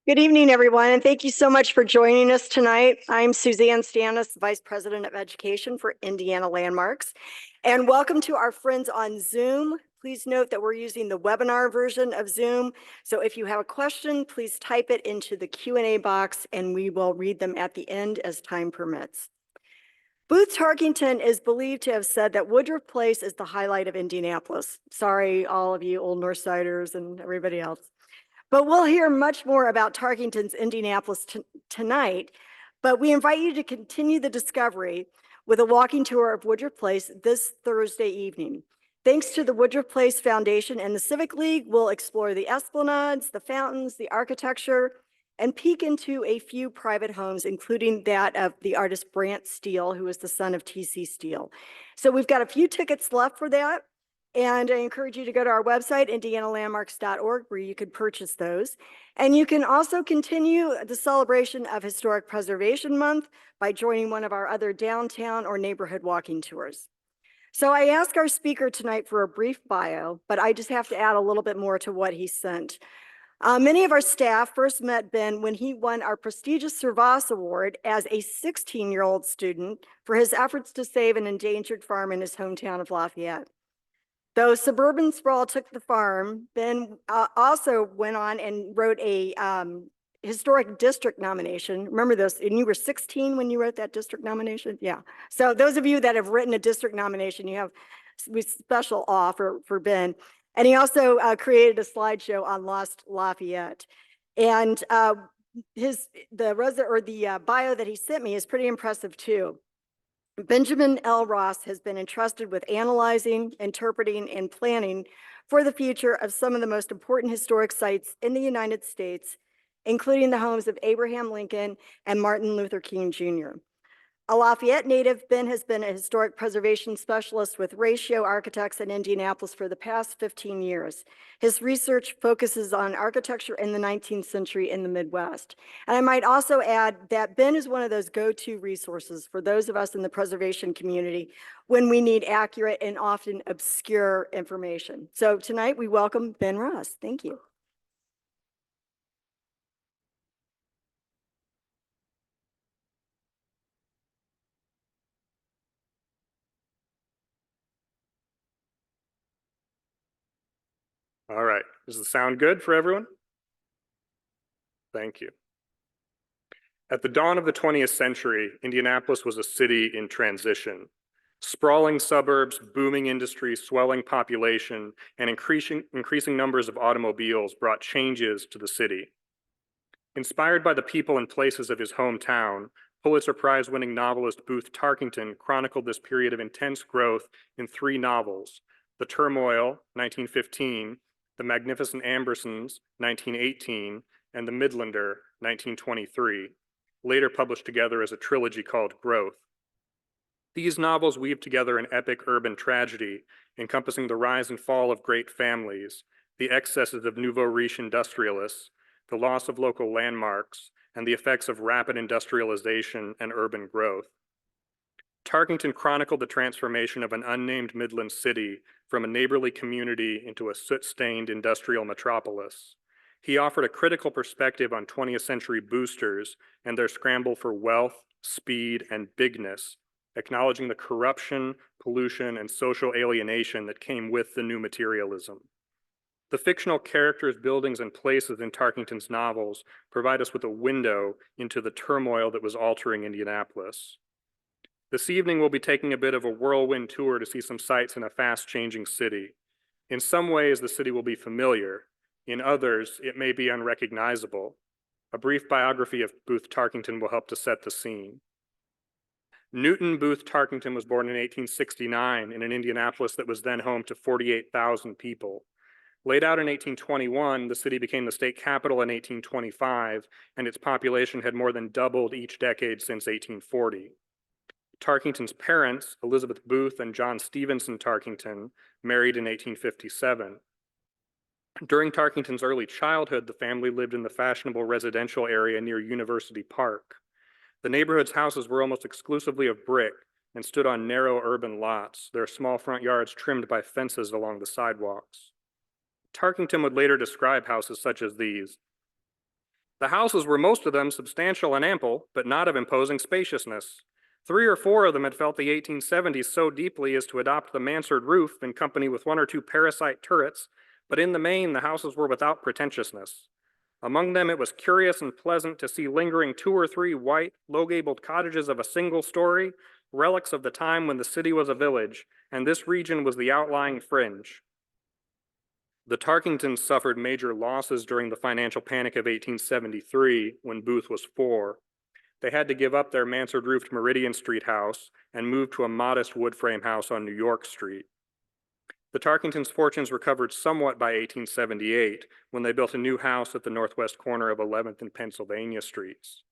Good evening, everyone, and thank you so much for joining us tonight. I'm Suzanne Stanis, Vice President of Education for Indiana Landmarks, and welcome to our friends on Zoom. Please note that we're using the webinar version of Zoom, so if you have a question, please type it into the Q&A box, and we will read them at the end as time permits. Booth Tarkington is believed to have said that Woodruff Place is the highlight of Indianapolis. Sorry, all of you Old Northsiders and everybody else. But we'll hear much more about Tarkington's Indianapolis tonight, but we invite you to continue the discovery with a walking tour of Woodruff Place this Thursday evening. Thanks to the Woodruff Place Foundation and the Civic League, we'll explore the esplanades, the fountains, the architecture, and peek into a few private homes, including that of the artist Brant Steele, who is the son of T.C. Steele. So we've got a few tickets left for that. And I encourage you to go to our website, indianalandmarks.org, where you could purchase those. And you can also continue the celebration of Historic Preservation Month by joining one of our other downtown or neighborhood walking tours. So I asked our speaker tonight for a brief bio, but I just have to add a little bit more to what he sent. Many of our staff first met Ben when he won our prestigious Servas Award as a 16-year-old student for his efforts to save an endangered farm in his hometown of Lafayette. Though suburban sprawl took the farm, Ben also went on and wrote a historic district nomination. Remember this, and you were 16 when you wrote that district nomination? Yeah. So those of you that have written a district nomination, you have special awe for Ben. And he also created a slideshow on Lost Lafayette. And the bio that he sent me is pretty impressive too. Benjamin L. Ross has been entrusted with analyzing, interpreting, and planning for the future of some of the most important historic sites in the United States, including the homes of Abraham Lincoln and Martin Luther King Jr. A Lafayette native, Ben has been a historic preservation specialist with Ratio Architects in Indianapolis for the past 15 years. His research focuses on architecture in the 19th century in the Midwest. And I might also add that Ben is one of those go-to resources for those of us in the preservation community when we need accurate and often obscure information. So tonight we welcome Ben Ross. Thank you. All right, does the sound good for everyone? Thank you. At the dawn of the 20th century, Indianapolis was a city in transition. Sprawling suburbs, booming industry, swelling population, and increasing numbers of automobiles brought changes to the city. Inspired by the people and places of his hometown, Pulitzer Prize-winning novelist Booth Tarkington chronicled this period of intense growth in 3 novels: The Turmoil, 1915, The Magnificent Ambersons, 1918, and The Midlander, 1923, later published together as a trilogy called Growth. These novels weave together an epic urban tragedy encompassing the rise and fall of great families, the excesses of nouveau-riche industrialists, the loss of local landmarks, and the effects of rapid industrialization and urban growth. Tarkington chronicled the transformation of an unnamed Midland city from a neighborly community into a soot-stained industrial metropolis. He offered a critical perspective on 20th century boosters and their scramble for wealth, speed, and bigness, acknowledging the corruption, pollution, and social alienation that came with the new materialism. The fictional characters, buildings, and places in Tarkington's novels provide us with a window into the turmoil that was altering Indianapolis. This evening, we'll be taking a bit of a whirlwind tour to see some sights in a fast-changing city. In some ways, the city will be familiar. In others, it may be unrecognizable. A brief biography of Booth Tarkington will help to set the scene. Newton Booth Tarkington was born in 1869 in an Indianapolis that was then home to 48,000 people. Laid out in 1821, the city became the state capital in 1825, and its population had more than doubled each decade since 1840. Tarkington's parents, Elizabeth Booth and John Stevenson Tarkington, married in 1857. During Tarkington's early childhood, the family lived in the fashionable residential area near University Park. The neighborhood's houses were almost exclusively of brick and stood on narrow urban lots, their small front yards trimmed by fences along the sidewalks. Tarkington would later describe houses such as these. The houses were most of them substantial and ample, but not of imposing spaciousness. 3 or 4 of them had felt the 1870s so deeply as to adopt the mansard roof in company with 1 or 2 parasite turrets, but in the main the houses were without pretentiousness. Among them it was curious and pleasant to see lingering 2 or 3 white, low-gabled cottages of a single story, relics of the time when the city was a village, and this region was the outlying fringe. The Tarkingtons suffered major losses during the financial panic of 1873 when Booth was 4. They had to give up their mansard-roofed Meridian Street house and move to a modest wood frame house on New York Street. The Tarkingtons' fortunes recovered somewhat by 1878 when they built a new house at the northwest corner of 11th and Pennsylvania Streets.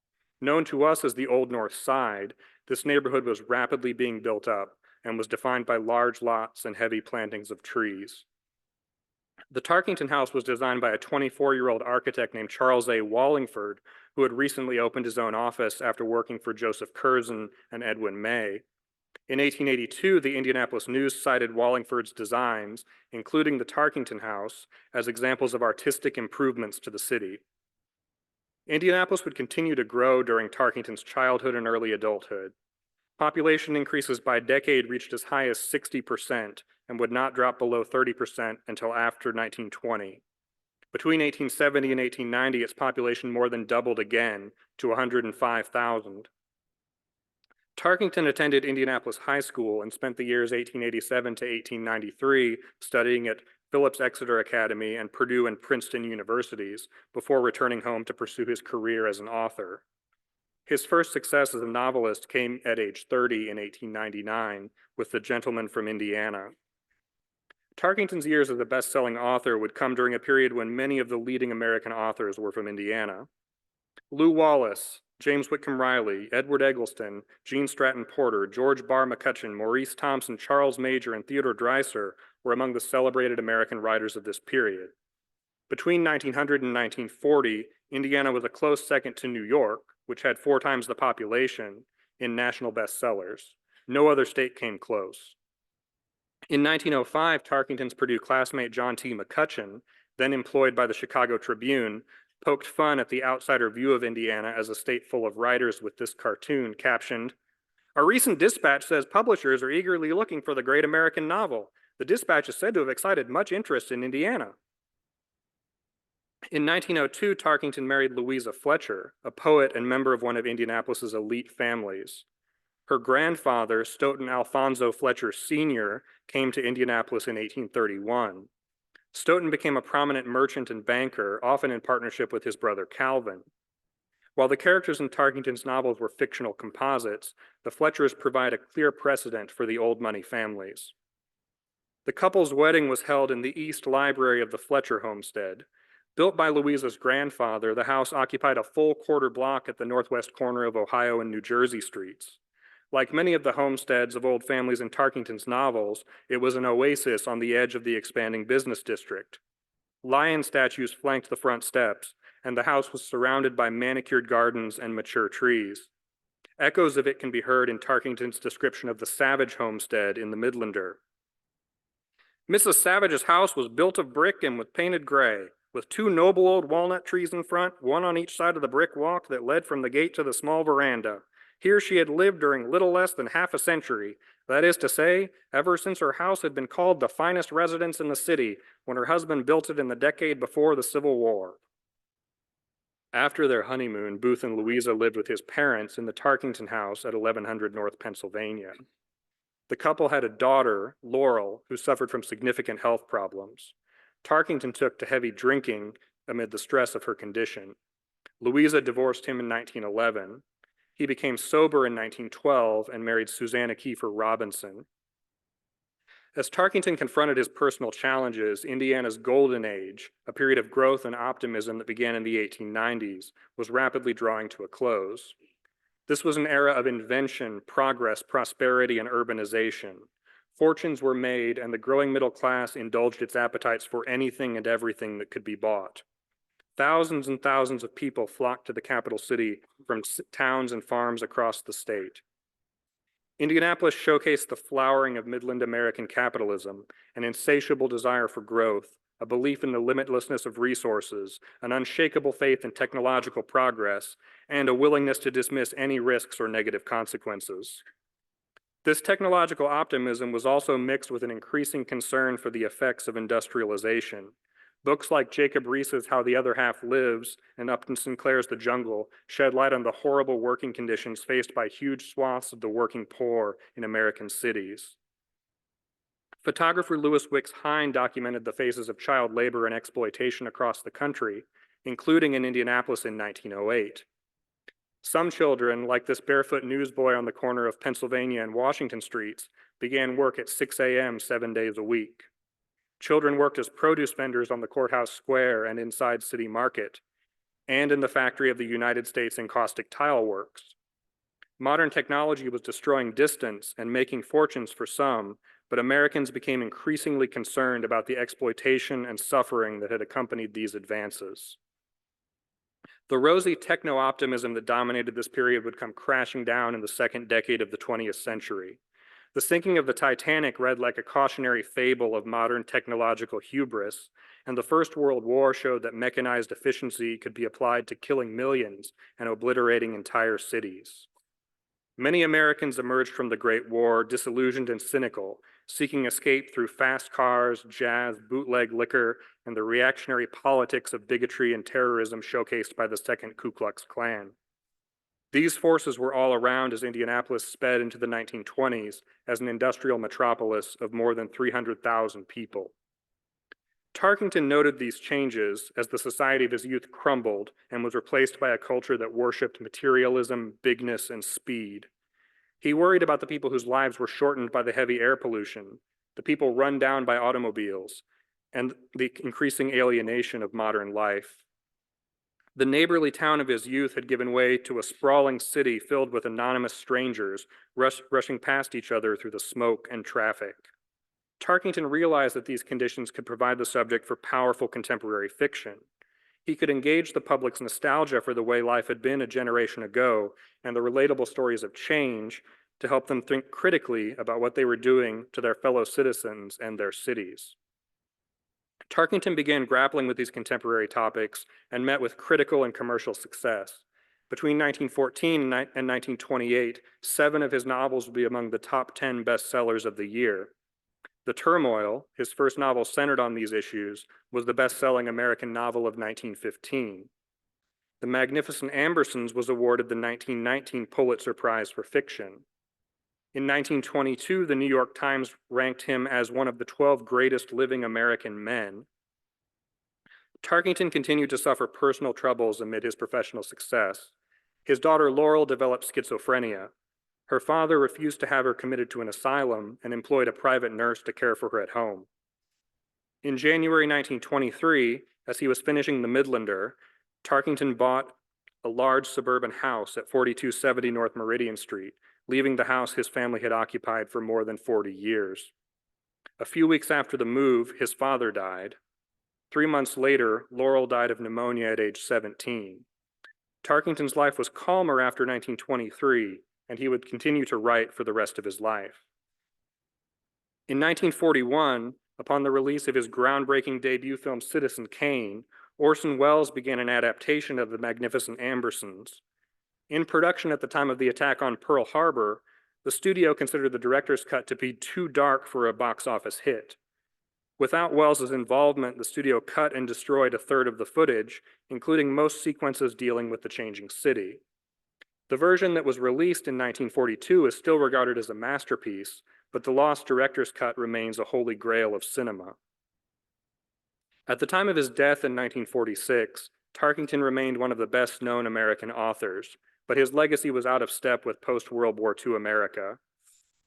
Known to us as the Old North Side, this neighborhood was rapidly being built up and was defined by large lots and heavy plantings of trees. The Tarkington house was designed by a 24-year-old architect named Charles A. Wallingford, who had recently opened his own office after working for Joseph Curzon and Edwin May. In 1882, the Indianapolis News cited Wallingford's designs, including the Tarkington house, as examples of artistic improvements to the city. Indianapolis would continue to grow during Tarkington's childhood and early adulthood. Population increases by decade reached as high as 60% and would not drop below 30% until after 1920. Between 1870 and 1890, its population more than doubled again to 105,000. Tarkington attended Indianapolis High School and spent the years 1887 to 1893 studying at Phillips Exeter Academy and Purdue and Princeton universities before returning home to pursue his career as an author. His first success as a novelist came at age 30 in 1899 with The Gentleman from Indiana. Tarkington's years as a best-selling author would come during a period when many of the leading American authors were from Indiana. Lew Wallace, James Whitcomb Riley, Edward Eggleston, Gene Stratton Porter, George Barr McCutcheon, Maurice Thompson, Charles Major, and Theodore Dreiser were among the celebrated American writers of this period. Between 1900 and 1940, Indiana was a close second to New York, which had 4 times the population, in national bestsellers. No other state came close. In 1905, Tarkington's Purdue classmate John T. McCutcheon, then employed by the Chicago Tribune, poked fun at the outsider view of Indiana as a state full of writers with this cartoon captioned, "A recent dispatch says publishers are eagerly looking for the great American novel. The dispatch is said to have excited much interest in Indiana." In 1902, Tarkington married Louisa Fletcher, a poet and member of one of Indianapolis's elite families. Her grandfather, Stoughton Alphonso Fletcher Sr., came to Indianapolis in 1831. Stoughton became a prominent merchant and banker, often in partnership with his brother Calvin. While the characters in Tarkington's novels were fictional composites, the Fletchers provide a clear precedent for the old money families. The couple's wedding was held in the East Library of the Fletcher homestead. Built by Louisa's grandfather, the house occupied a full quarter block at the northwest corner of Ohio and New Jersey streets. Like many of the homesteads of old families in Tarkington's novels, it was an oasis on the edge of the expanding business district. Lion statues flanked the front steps, and the house was surrounded by manicured gardens and mature trees. Echoes of it can be heard in Tarkington's description of the Savage homestead in the Midlander. Mrs. Savage's house was built of brick and was painted gray, with 2 noble old walnut trees in front, one on each side of the brick walk that led from the gate to the small veranda. Here she had lived during little less than half a century. That is to say, ever since her house had been called the finest residence in the city when her husband built it in the decade before the Civil War. After their honeymoon, Booth and Louisa lived with his parents in the Tarkington house at 1100 North Pennsylvania. The couple had a daughter, Laurel, who suffered from significant health problems. Tarkington took to heavy drinking amid the stress of her condition. Louisa divorced him in 1911. He became sober in 1912 and married Susanna Kiefer Robinson. As Tarkington confronted his personal challenges, Indiana's golden age, a period of growth and optimism that began in the 1890s, was rapidly drawing to a close. This was an era of invention, progress, prosperity, and urbanization. Fortunes were made, and the growing middle class indulged its appetites for anything and everything that could be bought. Thousands and thousands of people flocked to the capital city from towns and farms across the state. Indianapolis showcased the flowering of Midland American capitalism, an insatiable desire for growth, a belief in the limitlessness of resources, an unshakable faith in technological progress, and a willingness to dismiss any risks or negative consequences. This technological optimism was also mixed with an increasing concern for the effects of industrialization. Books like Jacob Riis's How the Other Half Lives and Upton Sinclair's The Jungle shed light on the horrible working conditions faced by huge swaths of the working poor in American cities. Photographer Louis Wicks Hine documented the phases of child labor and exploitation across the country, including in Indianapolis in 1908. Some children, like this barefoot newsboy on the corner of Pennsylvania and Washington streets, began work at 6 a.m. 7 days a week. Children worked as produce vendors on the courthouse square and inside City Market, and in the factory of the United States Encaustic Tile Works. Modern technology was destroying distance and making fortunes for some, but Americans became increasingly concerned about the exploitation and suffering that had accompanied these advances. The rosy techno-optimism that dominated this period would come crashing down in the second decade of the 20th century. The sinking of the Titanic read like a cautionary fable of modern technological hubris, and the First World War showed that mechanized efficiency could be applied to killing millions and obliterating entire cities. Many Americans emerged from the Great War disillusioned and cynical, seeking escape through fast cars, jazz, bootleg liquor, and the reactionary politics of bigotry and terrorism showcased by the Second Ku Klux Klan. These forces were all around as Indianapolis sped into the 1920s as an industrial metropolis of more than 300,000 people. Tarkington noted these changes as the society of his youth crumbled and was replaced by a culture that worshiped materialism, bigness, and speed. He worried about the people whose lives were shortened by the heavy air pollution, the people run down by automobiles, and the increasing alienation of modern life. The neighborly town of his youth had given way to a sprawling city filled with anonymous strangers rushing past each other through the smoke and traffic. Tarkington realized that these conditions could provide the subject for powerful contemporary fiction. He could engage the public's nostalgia for the way life had been a generation ago and the relatable stories of change to help them think critically about what they were doing to their fellow citizens and their cities. Tarkington began grappling with these contemporary topics and met with critical and commercial success. Between 1914 and 1928, 7 of his novels would be among the top 10 bestsellers of the year. The Turmoil, his first novel centered on these issues, was the best-selling American novel of 1915. The Magnificent Ambersons was awarded the 1919 Pulitzer Prize for Fiction. In 1922, the New York Times ranked him as one of the 12 greatest living American men. Tarkington continued to suffer personal troubles amid his professional success. His daughter Laurel developed schizophrenia. Her father refused to have her committed to an asylum and employed a private nurse to care for her at home. In January 1923, as he was finishing the Midlander, Tarkington bought a large suburban house at 4270 North Meridian Street, leaving the house his family had occupied for more than 40 years. A few weeks after the move, his father died. 3 months later, Laurel died of pneumonia at age 17. Tarkington's life was calmer after 1923, and he would continue to write for the rest of his life. In 1941, upon the release of his groundbreaking debut film Citizen Kane, Orson Welles began an adaptation of The Magnificent Ambersons. In production at the time of the attack on Pearl Harbor, the studio considered the director's cut to be too dark for a box office hit. Without Welles's involvement, the studio cut and destroyed a third of the footage, including most sequences dealing with the changing city. The version that was released in 1942 is still regarded as a masterpiece, but the lost director's cut remains a holy grail of cinema. At the time of his death in 1946, Tarkington remained one of the best-known American authors, but his legacy was out of step with post-World War II America.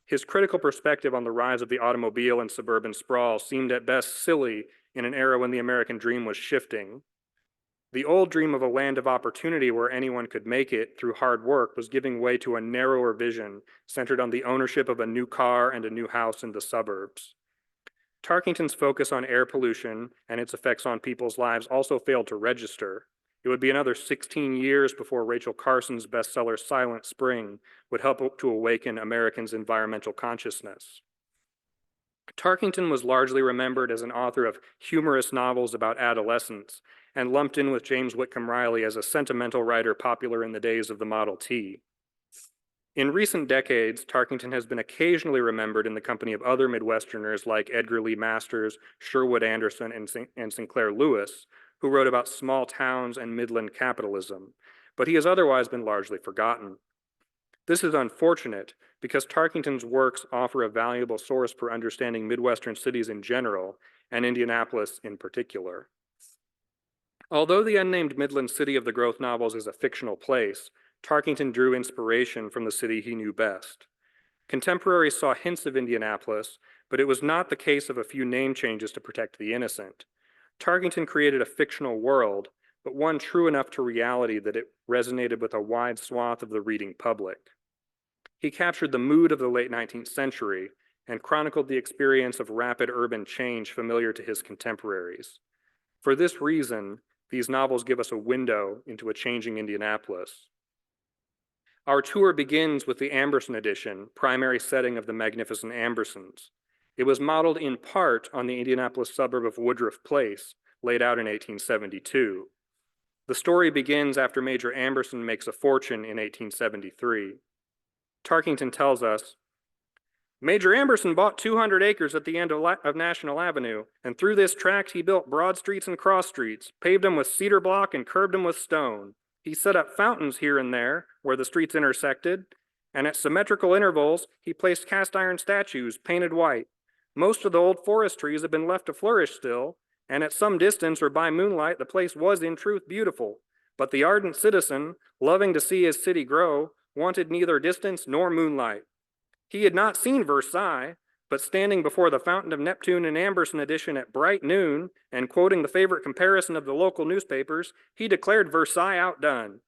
His critical perspective on the rise of the automobile and suburban sprawl seemed at best silly in an era when the American dream was shifting. The old dream of a land of opportunity where anyone could make it through hard work was giving way to a narrower vision centered on the ownership of a new car and a new house in the suburbs. Tarkington's focus on air pollution and its effects on people's lives also failed to register. It would be another 16 years before Rachel Carson's bestseller Silent Spring would help to awaken Americans' environmental consciousness. Tarkington was largely remembered as an author of humorous novels about adolescence and lumped in with James Whitcomb Riley as a sentimental writer popular in the days of the Model T. In recent decades, Tarkington has been occasionally remembered in the company of other Midwesterners like Edgar Lee Masters, Sherwood Anderson, and Sinclair Lewis, who wrote about small towns and Midland capitalism, but he has otherwise been largely forgotten. This is unfortunate because Tarkington's works offer a valuable source for understanding Midwestern cities in general and Indianapolis in particular. Although the unnamed Midland city of the Growth novels is a fictional place, Tarkington drew inspiration from the city he knew best. Contemporaries saw hints of Indianapolis, but it was not the case of a few name changes to protect the innocent. Tarkington created a fictional world, but one true enough to reality that it resonated with a wide swath of the reading public. He captured the mood of the late 19th century and chronicled the experience of rapid urban change familiar to his contemporaries. For this reason, these novels give us a window into a changing Indianapolis. Our tour begins with the Amberson edition, primary setting of the Magnificent Ambersons. It was modeled in part on the Indianapolis suburb of Woodruff Place, laid out in 1872. The story begins after Major Amberson makes a fortune in 1873. Tarkington tells us, Major Amberson bought 200 acres at the end of National Avenue, and through this tract he built broad streets and cross streets, paved them with cedar block and curbed them with stone. He set up fountains here and there where the streets intersected, and at symmetrical intervals he placed cast iron statues painted white. Most of the old forest trees have been left to flourish still, and at some distance or by moonlight the place was in truth beautiful. But the ardent citizen, loving to see his city grow, wanted neither distance nor moonlight. He had not seen Versailles, but standing before the Fountain of Neptune in Amberson edition at bright noon and quoting the favorite comparison of the local newspapers, he declared Versailles outdone.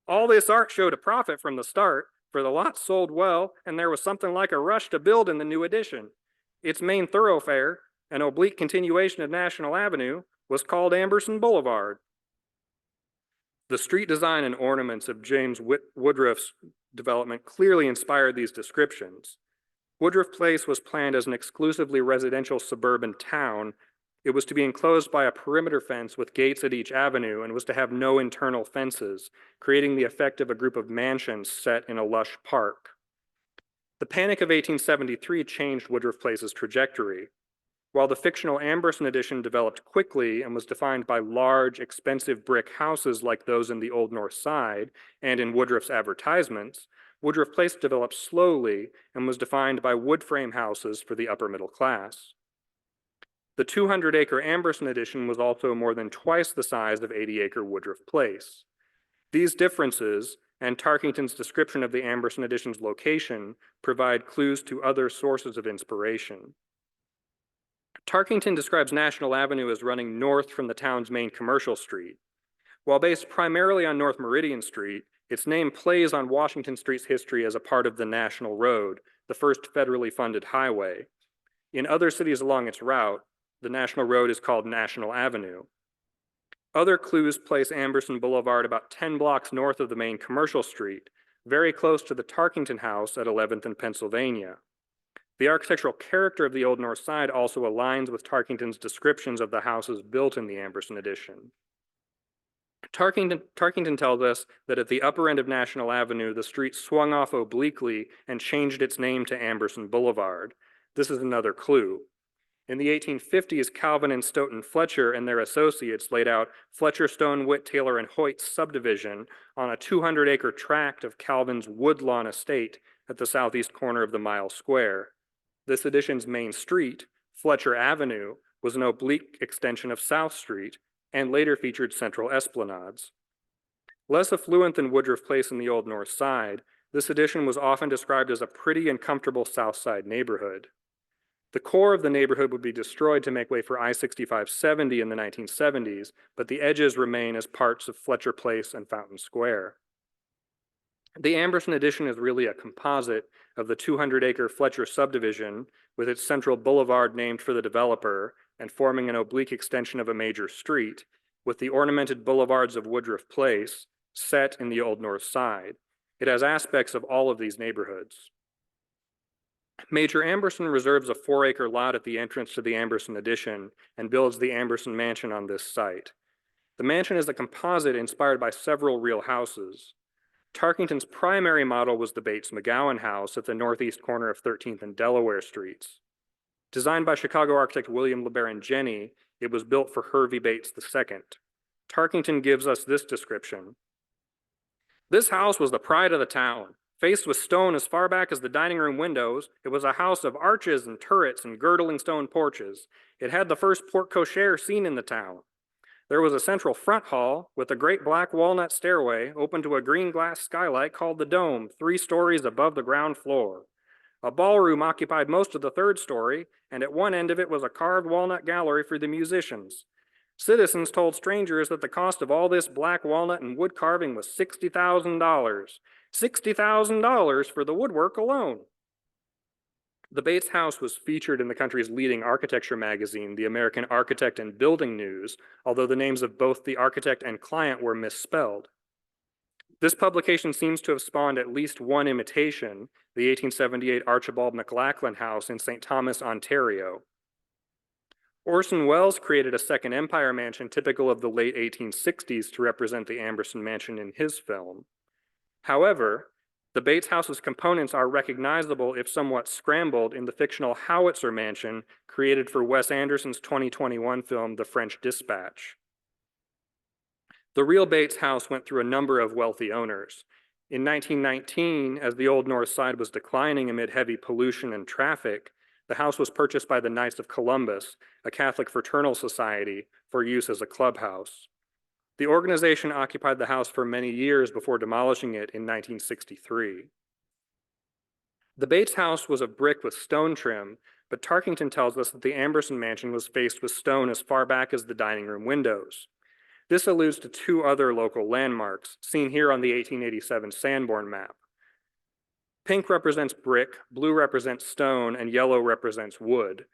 All this art showed a profit from the start, for the lots sold well, and there was something like a rush to build in the new edition. Its main thoroughfare, an oblique continuation of National Avenue, was called Amberson Boulevard. The street design and ornaments of James Woodruff's development clearly inspired these descriptions. Woodruff Place was planned as an exclusively residential suburban town. It was to be enclosed by a perimeter fence with gates at each avenue and was to have no internal fences, creating the effect of a group of mansions set in a lush park. The Panic of 1873 changed Woodruff Place's trajectory. While the fictional Amberson edition developed quickly and was defined by large, expensive brick houses like those in the Old North Side and in Woodruff's advertisements, Woodruff Place developed slowly and was defined by wood frame houses for the upper middle class. The 200-acre Amberson edition was also more than twice the size of 80-acre Woodruff Place. These differences, and Tarkington's description of the Amberson edition's location, provide clues to other sources of inspiration. Tarkington describes National Avenue as running north from the town's main commercial street. While based primarily on North Meridian Street, its name plays on Washington Street's history as a part of the National Road, the first federally funded highway. In other cities along its route, the National Road is called National Avenue. Other clues place Amberson Boulevard about 10 blocks north of the main commercial street, very close to the Tarkington House at 11th and Pennsylvania. The architectural character of the Old North Side also aligns with Tarkington's descriptions of the houses built in the Amberson edition. Tarkington tells us that at the upper end of National Avenue, the street swung off obliquely and changed its name to Amberson Boulevard. This is another clue. In the 1850s, Calvin and Stoughton Fletcher and their associates laid out Fletcher, Stone, Witt, Taylor, and Hoyt's subdivision on a 200-acre tract of Calvin's Woodlawn estate at the southeast corner of the Mile Square. This edition's main street, Fletcher Avenue, was an oblique extension of South Street and later featured central esplanades. Less affluent than Woodruff Place in the Old North Side, this edition was often described as a pretty and comfortable South Side neighborhood. The core of the neighborhood would be destroyed to make way for I-6570 in the 1970s, but the edges remain as parts of Fletcher Place and Fountain Square. The Amberson edition is really a composite of the 200-acre Fletcher subdivision with its central boulevard named for the developer and forming an oblique extension of a major street, with the ornamented boulevards of Woodruff Place set in the Old North Side. It has aspects of all of these neighborhoods. Major Amberson reserves a 4-acre lot at the entrance to the Amberson addition and builds the Amberson Mansion on this site. The mansion is a composite inspired by several real houses. Tarkington's primary model was the Bates McGowan House at the northeast corner of 13th and Delaware Streets. Designed by Chicago architect William LeBaron Jenney, it was built for Hervey Bates II. Tarkington gives us this description. This house was the pride of the town. Faced with stone as far back as the dining room windows, it was a house of arches and turrets and girdling stone porches. It had the first porte cochere seen in the town. There was a central front hall with a great black walnut stairway open to a green glass skylight called the Dome, 3 stories above the ground floor. A ballroom occupied most of the 3rd story, and at one end of it was a carved walnut gallery for the musicians. Citizens told strangers that the cost of all this black walnut and wood carving was $60,000. $60,000 for the woodwork alone. The Bates House was featured in the country's leading architecture magazine, the American Architect and Building News, although the names of both the architect and client were misspelled. This publication seems to have spawned at least one imitation, the 1878 Archibald McLachlan House in St. Thomas, Ontario. Orson Welles created a Second Empire mansion typical of the late 1860s to represent the Amberson Mansion in his film. However, the Bates House's components are recognizable if somewhat scrambled in the fictional Howitzer Mansion created for Wes Anderson's 2021 film, The French Dispatch. The real Bates House went through a number of wealthy owners. In 1919, as the Old North Side was declining amid heavy pollution and traffic, the house was purchased by the Knights of Columbus, a Catholic fraternal society, for use as a clubhouse. The organization occupied the house for many years before demolishing it in 1963. The Bates House was of brick with stone trim, but Tarkington tells us that the Amberson Mansion was faced with stone as far back as the dining room windows. This alludes to 2 other local landmarks, seen here on the 1887 Sanborn map. Pink represents brick, blue represents stone, and yellow represents wood.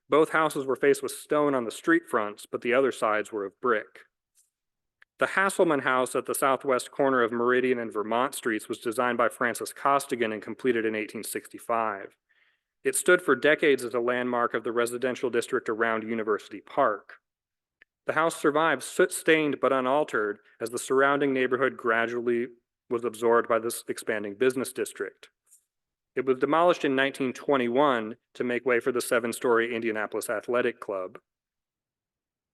Both houses were faced with stone on the street fronts, but the other sides were of brick. The Hasselman House at the southwest corner of Meridian and Vermont Streets was designed by Francis Costigan and completed in 1865. It stood for decades as a landmark of the residential district around University Park. The house survived soot-stained but unaltered as the surrounding neighborhood gradually was absorbed by this expanding business district. It was demolished in 1921 to make way for the 7-story Indianapolis Athletic Club.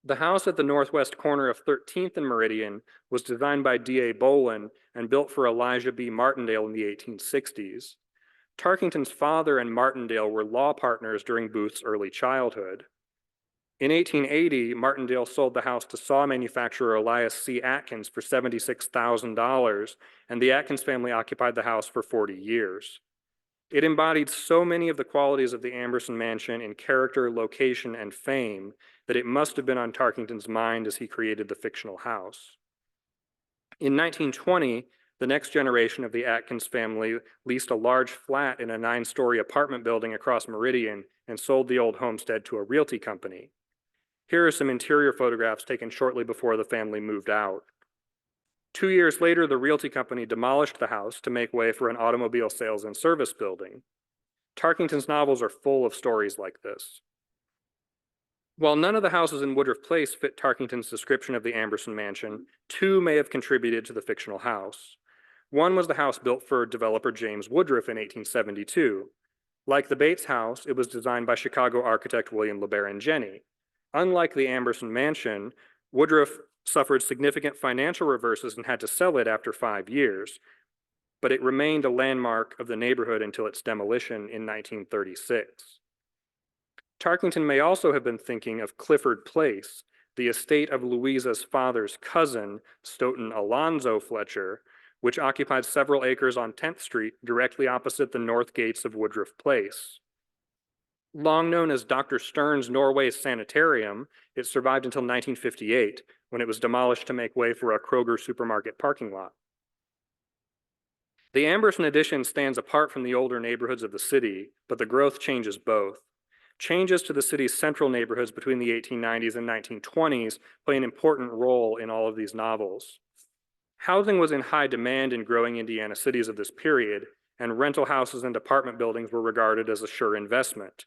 The house at the northwest corner of 13th and Meridian was designed by D.A. Bolin and built for Elijah B. Martindale in the 1860s. Tarkington's father and Martindale were law partners during Booth's early childhood. In 1880, Martindale sold the house to saw manufacturer Elias C. Atkins for $76,000, and the Atkins family occupied the house for 40 years. It embodied so many of the qualities of the Amberson Mansion in character, location, and fame that it must have been on Tarkington's mind as he created the fictional house. In 1920, the next generation of the Atkins family leased a large flat in a 9-story apartment building across Meridian and sold the old homestead to a realty company. Here are some interior photographs taken shortly before the family moved out. 2 years later, the realty company demolished the house to make way for an automobile sales and service building. Tarkington's novels are full of stories like this. While none of the houses in Woodruff Place fit Tarkington's description of the Amberson Mansion, 2 may have contributed to the fictional house. One was the house built for developer James Woodruff in 1872. Like the Bates House, it was designed by Chicago architect William LeBaron Jenney. Unlike the Amberson Mansion, Woodruff suffered significant financial reverses and had to sell it after 5 years, but it remained a landmark of the neighborhood until its demolition in 1936. Tarkington may also have been thinking of Clifford Place, the estate of Louisa's father's cousin, Stoughton Alonzo Fletcher, which occupied several acres on 10th Street directly opposite the north gates of Woodruff Place. Long known as Dr. Stern's Norway Sanitarium, it survived until 1958, when it was demolished to make way for a Kroger supermarket parking lot. The Amberson addition stands apart from the older neighborhoods of the city, but the growth changes both. Changes to the city's central neighborhoods between the 1890s and 1920s play an important role in all of these novels. Housing was in high demand in growing Indiana cities of this period, and rental houses and apartment buildings were regarded as a sure investment.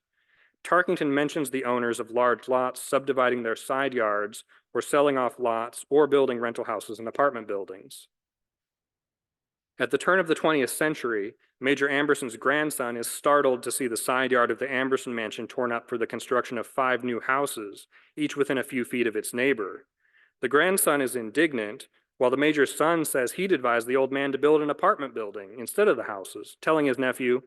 Tarkington mentions the owners of large lots subdividing their side yards or selling off lots or building rental houses and apartment buildings. At the turn of the 20th century, Major Amberson's grandson is startled to see the side yard of the Amberson mansion torn up for the construction of 5 new houses, each within a few feet of its neighbor. The grandson is indignant, while the major's son says he'd advise the old man to build an apartment building instead of the houses, telling his nephew,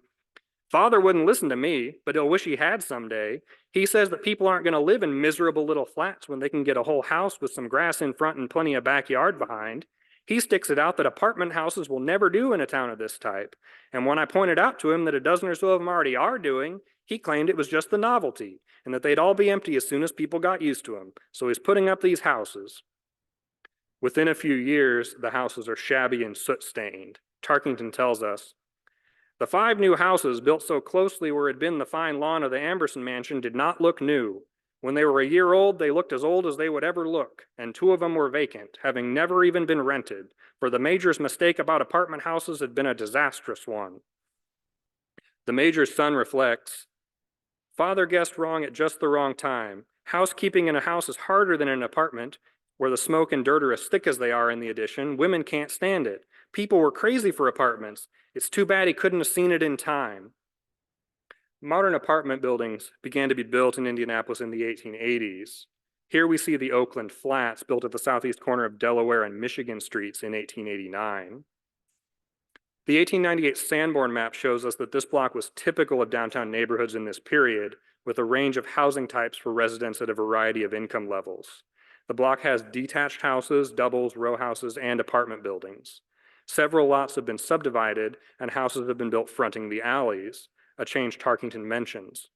"Father wouldn't listen to me, but he'll wish he had someday. He says that people aren't going to live in miserable little flats when they can get a whole house with some grass in front and plenty of backyard behind. He sticks it out that apartment houses will never do in a town of this type. And when I pointed out to him that a dozen or so of them already are doing, he claimed it was just the novelty and that they'd all be empty as soon as people got used to them. So he's putting up these houses." Within a few years, the houses are shabby and soot-stained. Tarkington tells us, "The 5 new houses built so closely where had been the fine lawn of the Amberson mansion did not look new. When they were a year old, they looked as old as they would ever look, and 2 of them were vacant, having never even been rented, for the major's mistake about apartment houses had been a disastrous one." The major's son reflects, "Father guessed wrong at just the wrong time. Housekeeping in a house is harder than in an apartment, where the smoke and dirt are as thick as they are in the addition. Women can't stand it. People were crazy for apartments. It's too bad he couldn't have seen it in time." Modern apartment buildings began to be built in Indianapolis in the 1880s. Here we see the Oakland Flats built at the southeast corner of Delaware and Michigan Streets in 1889. The 1898 Sanborn map shows us that this block was typical of downtown neighborhoods in this period, with a range of housing types for residents at a variety of income levels. The block has detached houses, doubles, row houses, and apartment buildings. Several lots have been subdivided, and houses have been built fronting the alleys, a change Tarkington mentions.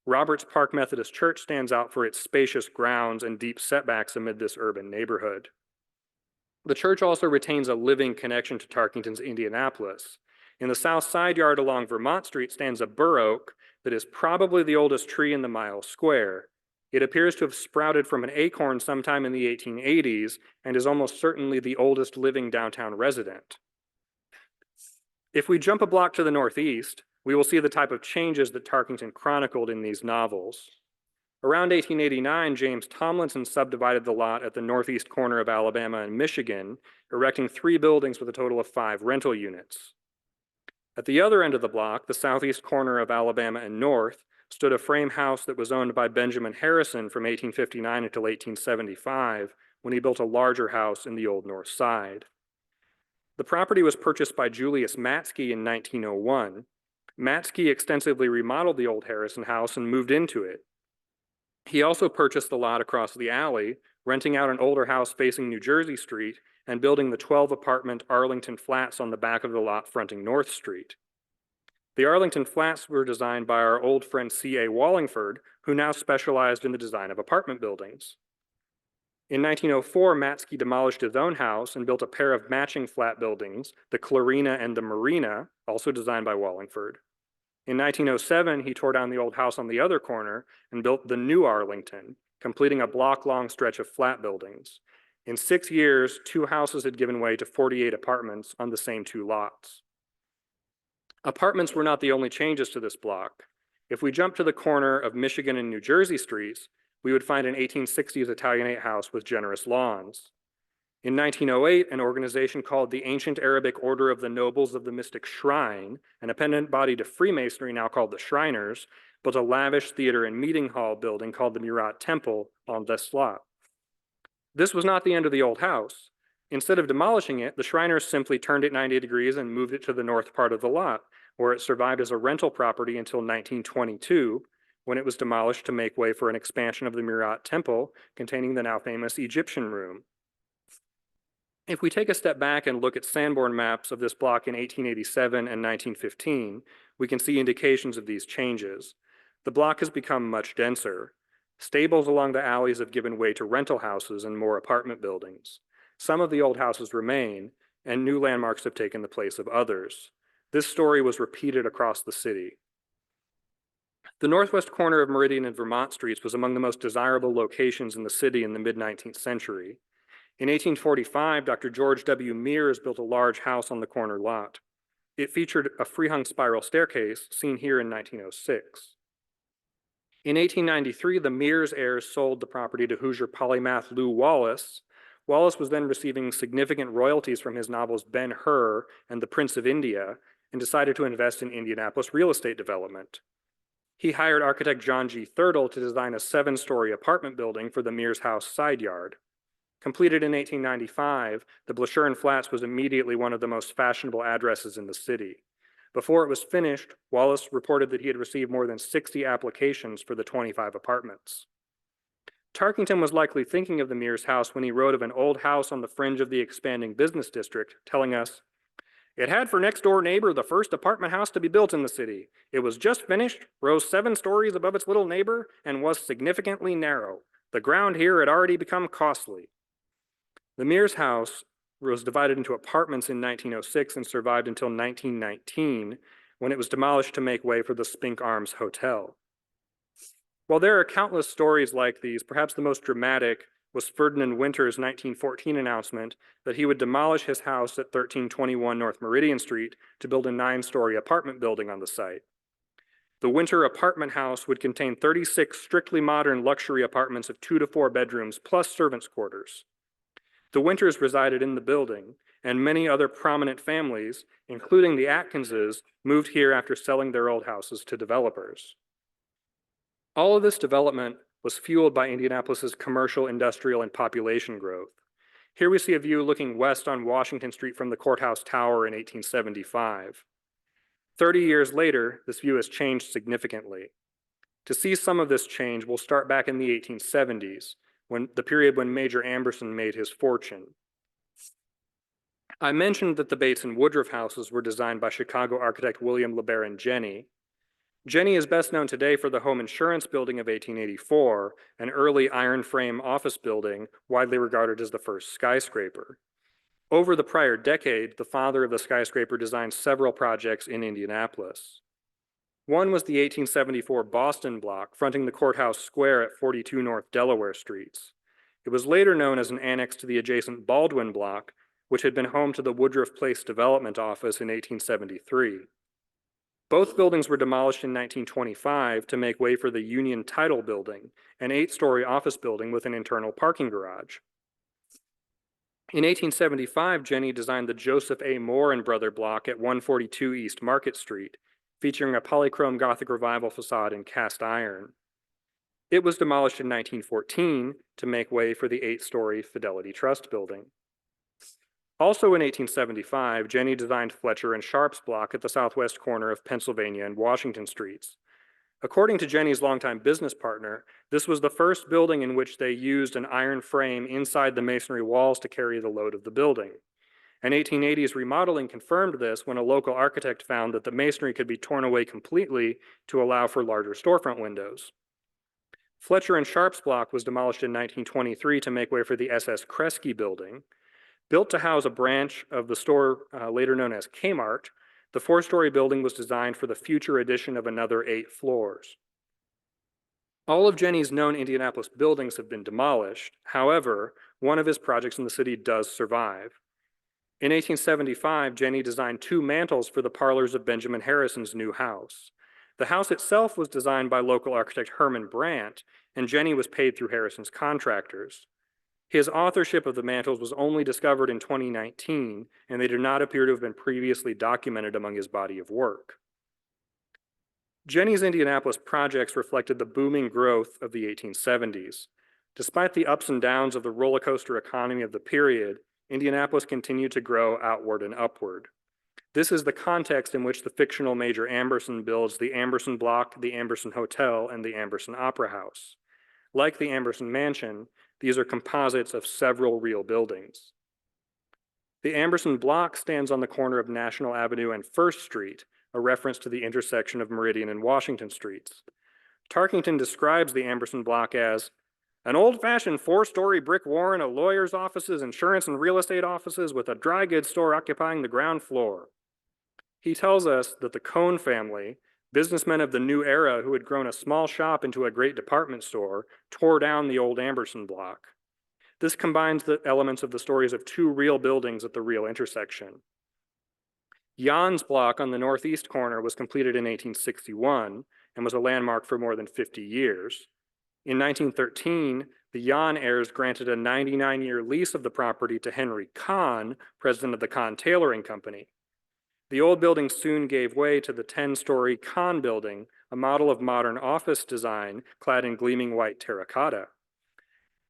Roberts Park Methodist Church stands out for its spacious grounds and deep setbacks amid this urban neighborhood. The church also retains a living connection to Tarkington's Indianapolis. In the south side yard along Vermont Street stands a bur oak that is probably the oldest tree in the mile square. It appears to have sprouted from an acorn sometime in the 1880s and is almost certainly the oldest living downtown resident. If we jump a block to the northeast, we will see the type of changes that Tarkington chronicled in these novels. Around 1889, James Tomlinson subdivided the lot at the northeast corner of Alabama and Michigan, erecting 3 buildings with a total of 5 rental units. At the other end of the block, the southeast corner of Alabama and North, stood a frame house that was owned by Benjamin Harrison from 1859 until 1875, when he built a larger house in the old north side. The property was purchased by Julius Matsky in 1901. Matsky extensively remodeled the old Harrison house and moved into it. He also purchased the lot across the alley, renting out an older house facing New Jersey Street and building the 12-apartment Arlington Flats on the back of the lot fronting North Street. The Arlington Flats were designed by our old friend C.A. Wallingford, who now specialized in the design of apartment buildings. In 1904, Matsky demolished his own house and built a pair of matching flat buildings, the Clarina and the Marina, also designed by Wallingford. In 1907, he tore down the old house on the other corner and built the new Arlington, completing a block-long stretch of flat buildings. In 6 years, 2 houses had given way to 48 apartments on the same 2 lots. Apartments were not the only changes to this block. If we jump to the corner of Michigan and New Jersey Streets, we would find an 1860s Italianate house with generous lawns. In 1908, an organization called the Ancient Arabic Order of the Nobles of the Mystic Shrine, an appendant body to Freemasonry now called the Shriners, built a lavish theater and meeting hall building called the Murat Temple on this lot. This was not the end of the old house. Instead of demolishing it, the Shriners simply turned it 90 degrees and moved it to the north part of the lot, where it survived as a rental property until 1922, when it was demolished to make way for an expansion of the Murat Temple containing the now famous Egyptian room. If we take a step back and look at Sanborn maps of this block in 1887 and 1915, we can see indications of these changes. The block has become much denser. Stables along the alleys have given way to rental houses and more apartment buildings. Some of the old houses remain, and new landmarks have taken the place of others. This story was repeated across the city. The northwest corner of Meridian and Vermont Streets was among the most desirable locations in the city in the mid-19th century. In 1845, Dr. George W. Mears built a large house on the corner lot. It featured a free-hung spiral staircase seen here in 1906. In 1893, the Mears heirs sold the property to Hoosier polymath Lew Wallace. Wallace was then receiving significant royalties from his novels Ben-Hur and The Prince of India and decided to invest in Indianapolis real estate development. He hired architect John G. Thurtle to design a 7-story apartment building for the Mears House side yard. Completed in 1895, the Blashern Flats was immediately one of the most fashionable addresses in the city. Before it was finished, Wallace reported that he had received more than 60 applications for the 25 apartments. Tarkington was likely thinking of the Mears house when he wrote of an old house on the fringe of the expanding business district, telling us, "It had for next door neighbor the first apartment house to be built in the city. It was just finished, rose 7 stories above its little neighbor, and was significantly narrow. The ground here had already become costly." The Mears house was divided into apartments in 1906 and survived until 1919, when it was demolished to make way for the Spink Arms Hotel. While there are countless stories like these, perhaps the most dramatic was Ferdinand Winter's 1914 announcement that he would demolish his house at 1321 North Meridian Street to build a 9-story apartment building on the site. The Winter apartment house would contain 36 strictly modern luxury apartments of 2 to 4 bedrooms plus servants' quarters. The Winters resided in the building, and many other prominent families, including the Atkinses, moved here after selling their old houses to developers. All of this development was fueled by Indianapolis's commercial, industrial, and population growth. Here we see a view looking west on Washington Street from the courthouse tower in 1875. 30 years later, this view has changed significantly. To see some of this change, we'll start back in the 1870s, the period when Major Amberson made his fortune. I mentioned that the Bates and Woodruff houses were designed by Chicago architect William LeBaron Jenney. Jenney is best known today for the Home Insurance Building of 1884, an early iron frame office building widely regarded as the first skyscraper. Over the prior decade, the father of the skyscraper designed several projects in Indianapolis. One was the 1874 Boston block fronting the courthouse square at 42 North Delaware Streets. It was later known as an annex to the adjacent Baldwin block, which had been home to the Woodruff Place Development Office in 1873. Both buildings were demolished in 1925 to make way for the Union Title Building, an 8-story office building with an internal parking garage. In 1875, Jenney designed the Joseph A. Moore and Brother block at 142 East Market Street, featuring a polychrome Gothic Revival facade in cast iron. It was demolished in 1914 to make way for the 8-story Fidelity Trust building. Also in 1875, Jenney designed Fletcher and Sharp's block at the southwest corner of Pennsylvania and Washington Streets. According to Jenney's longtime business partner, this was the first building in which they used an iron frame inside the masonry walls to carry the load of the building. An 1880s remodeling confirmed this when a local architect found that the masonry could be torn away completely to allow for larger storefront windows. Fletcher and Sharp's block was demolished in 1923 to make way for the S.S. Kresge building. Built to house a branch of the store later known as Kmart, the 4-story building was designed for the future addition of another 8 floors. All of Jenney's known Indianapolis buildings have been demolished. However, one of his projects in the city does survive. In 1875, Jenney designed 2 mantels for the parlors of Benjamin Harrison's new house. The house itself was designed by local architect Herman Brandt, and Jenney was paid through Harrison's contractors. His authorship of the mantels was only discovered in 2019, and they do not appear to have been previously documented among his body of work. Jenney's Indianapolis projects reflected the booming growth of the 1870s. Despite the ups and downs of the roller coaster economy of the period, Indianapolis continued to grow outward and upward. This is the context in which the fictional Major Amberson builds the Amberson Block, the Amberson Hotel, and the Amberson Opera House. Like the Amberson Mansion, these are composites of several real buildings. The Amberson Block stands on the corner of National Avenue and First Street, a reference to the intersection of Meridian and Washington Streets. Tarkington describes the Amberson Block as an old-fashioned 4-story brick warren of lawyers' offices, insurance and real estate offices with a dry goods store occupying the ground floor. He tells us that the Cohn family, businessmen of the new era who had grown a small shop into a great department store, tore down the old Amberson Block. This combines the elements of the stories of 2 real buildings at the real intersection. Jan's block on the northeast corner was completed in 1861 and was a landmark for more than 50 years. In 1913, the Jan heirs granted a 99-year lease of the property to Henry Kahn, president of the Kahn Tailoring Company. The old building soon gave way to the 10-story Kahn building, a model of modern office design clad in gleaming white terracotta.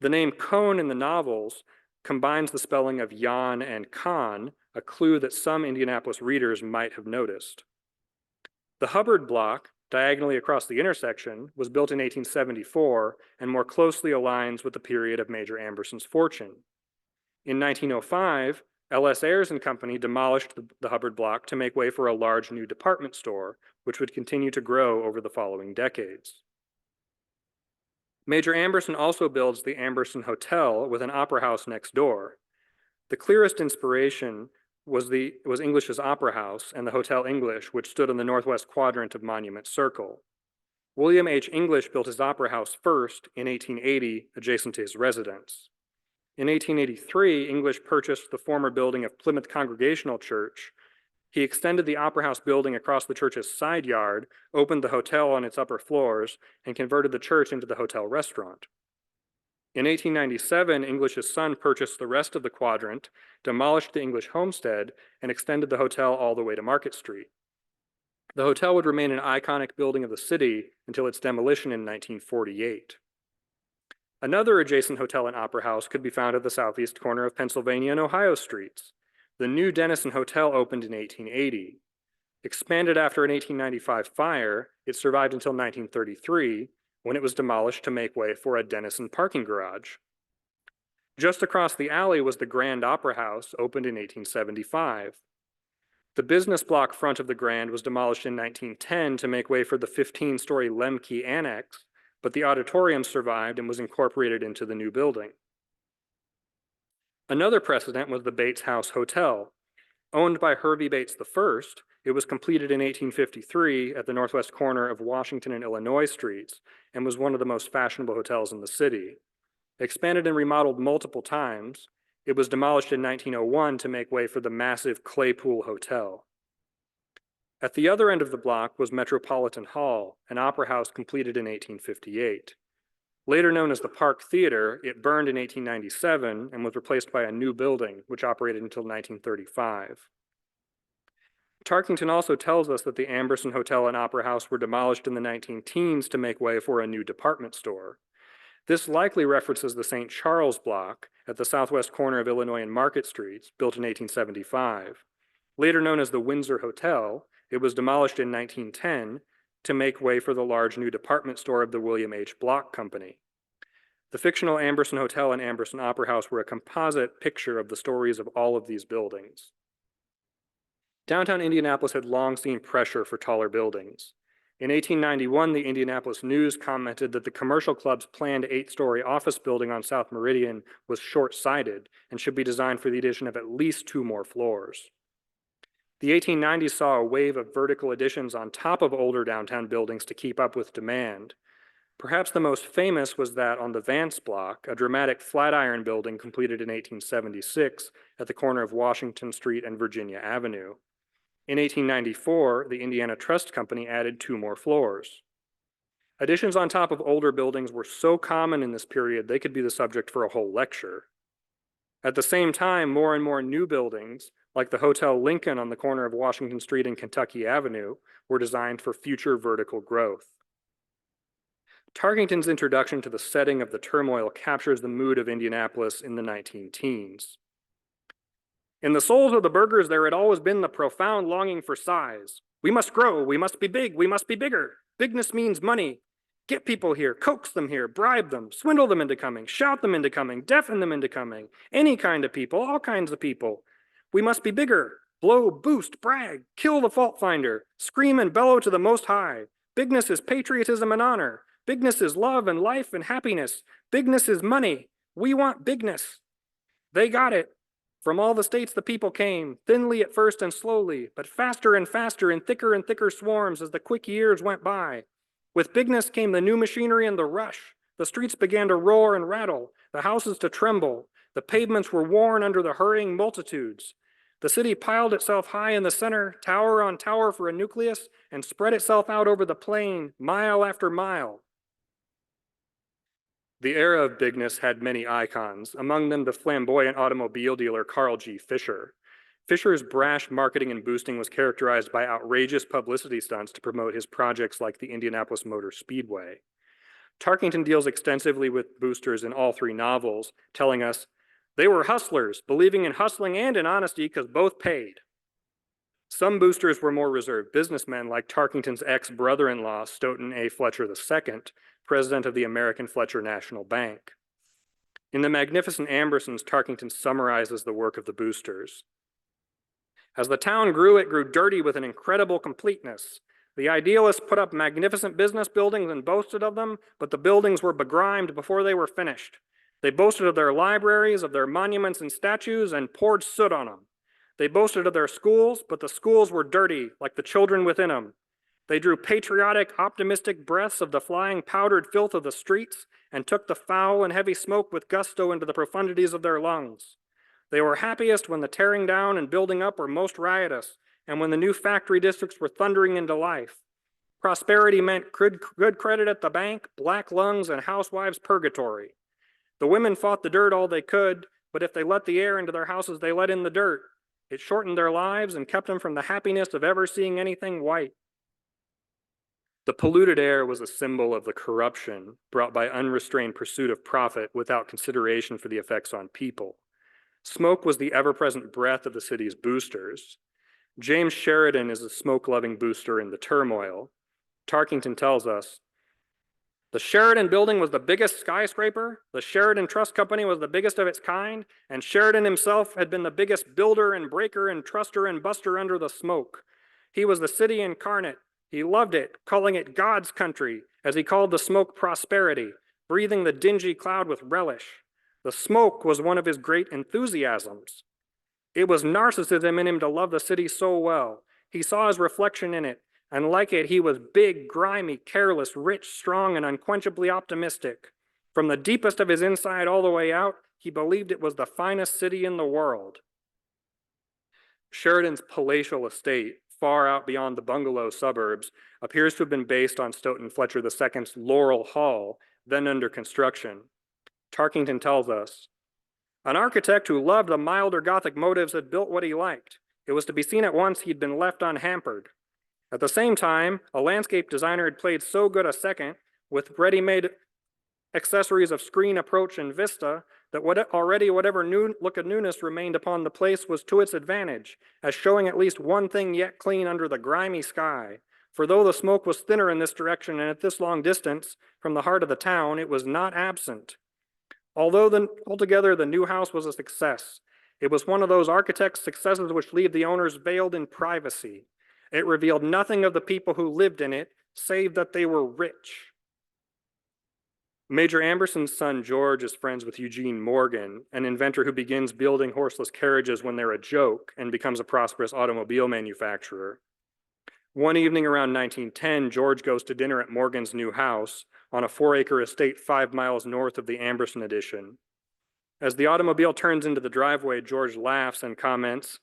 The name Cohn in the novels combines the spelling of Jan and Kahn, a clue that some Indianapolis readers might have noticed. The Hubbard block, diagonally across the intersection, was built in 1874 and more closely aligns with the period of Major Ambersons' fortune. In 1905, L.S. Ayres and Company demolished the Hubbard block to make way for a large new department store, which would continue to grow over the following decades. Major Amberson also builds the Amberson Hotel with an opera house next door. The clearest inspiration was English's Opera House and the Hotel English, which stood on the northwest quadrant of Monument Circle. William H. English built his opera house first in 1880, adjacent to his residence. In 1883, English purchased the former building of Plymouth Congregational Church. He extended the Opera House building across the church's side yard, opened the hotel on its upper floors, and converted the church into the hotel restaurant. In 1897, English's son purchased the rest of the quadrant, demolished the English homestead, and extended the hotel all the way to Market Street. The hotel would remain an iconic building of the city until its demolition in 1948. Another adjacent hotel and opera house could be found at the southeast corner of Pennsylvania and Ohio Streets. The new Denison Hotel opened in 1880. Expanded after an 1895 fire, it survived until 1933, when it was demolished to make way for a Denison parking garage. Just across the alley was the Grand Opera House, opened in 1875. The business block front of the Grand was demolished in 1910 to make way for the 15-story Lemke Annex, but the auditorium survived and was incorporated into the new building. Another precedent was the Bates House Hotel. Owned by Hervey Bates I, it was completed in 1853 at the northwest corner of Washington and Illinois streets and was one of the most fashionable hotels in the city. Expanded and remodeled multiple times, it was demolished in 1901 to make way for the massive Claypool Hotel. At the other end of the block was Metropolitan Hall, an opera house completed in 1858. Later known as the Park Theater, it burned in 1897 and was replaced by a new building, which operated until 1935. Tarkington also tells us that the Amberson Hotel and Opera House were demolished in the 19-teens to make way for a new department store. This likely references the St. Charles block at the southwest corner of Illinois and Market Streets, built in 1875. Later known as the Windsor Hotel, it was demolished in 1910 to make way for the large new department store of the William H. Block Company. The fictional Amberson Hotel and Amberson Opera House were a composite picture of the stories of all of these buildings. Downtown Indianapolis had long seen pressure for taller buildings. In 1891, the Indianapolis News commented that the commercial club's planned 8-story office building on South Meridian was short-sighted and should be designed for the addition of at least 2 more floors. The 1890s saw a wave of vertical additions on top of older downtown buildings to keep up with demand. Perhaps the most famous was that on the Vance Block, a dramatic Flatiron building completed in 1876 at the corner of Washington Street and Virginia Avenue. In 1894, the Indiana Trust Company added 2 more floors. Additions on top of older buildings were so common in this period they could be the subject for a whole lecture. At the same time, more and more new buildings, like the Hotel Lincoln on the corner of Washington Street and Kentucky Avenue, were designed for future vertical growth. Tarkington's introduction to the setting of the Turmoil captures the mood of Indianapolis in the 19-teens. In the souls of the burghers, there had always been the profound longing for size. We must grow, we must be big, we must be bigger. Bigness means money. Get people here, coax them here, bribe them, swindle them into coming, shout them into coming, deafen them into coming. Any kind of people, all kinds of people. We must be bigger. Blow, boost, brag, kill the fault finder, scream and bellow to the Most High. Bigness is patriotism and honor. Bigness is love and life and happiness. Bigness is money. We want bigness. They got it. From all the states the people came, thinly at first and slowly, but faster and faster in thicker and thicker swarms as the quick years went by. With bigness came the new machinery and the rush. The streets began to roar and rattle, the houses to tremble. The pavements were worn under the hurrying multitudes. The city piled itself high in the center, tower on tower for a nucleus, and spread itself out over the plain, mile after mile. The era of bigness had many icons, among them the flamboyant automobile dealer Carl G. Fisher. Fisher's brash marketing and boosting was characterized by outrageous publicity stunts to promote his projects like the Indianapolis Motor Speedway. Tarkington deals extensively with boosters in all three novels, telling us, they were hustlers, believing in hustling and in honesty because both paid. Some boosters were more reserved businessmen like Tarkington's ex-brother-in-law, Stoughton A. Fletcher II, president of the American Fletcher National Bank. In the Magnificent Ambersons, Tarkington summarizes the work of the boosters. As the town grew, it grew dirty with an incredible completeness. The idealists put up magnificent business buildings and boasted of them, but the buildings were begrimed before they were finished. They boasted of their libraries, of their monuments and statues, and poured soot on them. They boasted of their schools, but the schools were dirty, like the children within them. They drew patriotic, optimistic breaths of the flying powdered filth of the streets and took the foul and heavy smoke with gusto into the profundities of their lungs. They were happiest when the tearing down and building up were most riotous, and when the new factory districts were thundering into life. Prosperity meant good credit at the bank, black lungs, and housewives' purgatory. The women fought the dirt all they could, but if they let the air into their houses, they let in the dirt. It shortened their lives and kept them from the happiness of ever seeing anything white. The polluted air was a symbol of the corruption brought by unrestrained pursuit of profit without consideration for the effects on people. Smoke was the ever-present breath of the city's boosters. James Sheridan is a smoke-loving booster in the Turmoil. Tarkington tells us, the Sheridan building was the biggest skyscraper, the Sheridan Trust Company was the biggest of its kind, and Sheridan himself had been the biggest builder and breaker and truster and buster under the smoke. He was the city incarnate. He loved it, calling it God's country, as he called the smoke prosperity, breathing the dingy cloud with relish. The smoke was one of his great enthusiasms. It was narcissism in him to love the city so well. He saw his reflection in it, and like it, he was big, grimy, careless, rich, strong, and unquenchably optimistic. From the deepest of his inside all the way out, he believed it was the finest city in the world. Sheridan's palatial estate, far out beyond the bungalow suburbs, appears to have been based on Stoughton Fletcher II's Laurel Hall, then under construction. Tarkington tells us, an architect who loved the milder Gothic motives had built what he liked. It was to be seen at once he'd been left unhampered. At the same time, a landscape designer had played so good a second, with ready-made accessories of screen, approach, and vista, that whatever new look of newness remained upon the place was to its advantage, as showing at least one thing yet clean under the grimy sky. For though the smoke was thinner in this direction and at this long distance from the heart of the town, it was not absent. Altogether, the new house was a success. It was one of those architect's successes which leave the owners veiled in privacy. It revealed nothing of the people who lived in it, save that they were rich. Major Amberson's son George is friends with Eugene Morgan, an inventor who begins building horseless carriages when they're a joke and becomes a prosperous automobile manufacturer. One evening around 1910, George goes to dinner at Morgan's new house on a 4-acre estate 5 miles north of the Amberson addition. As the automobile turns into the driveway, George laughs and comments,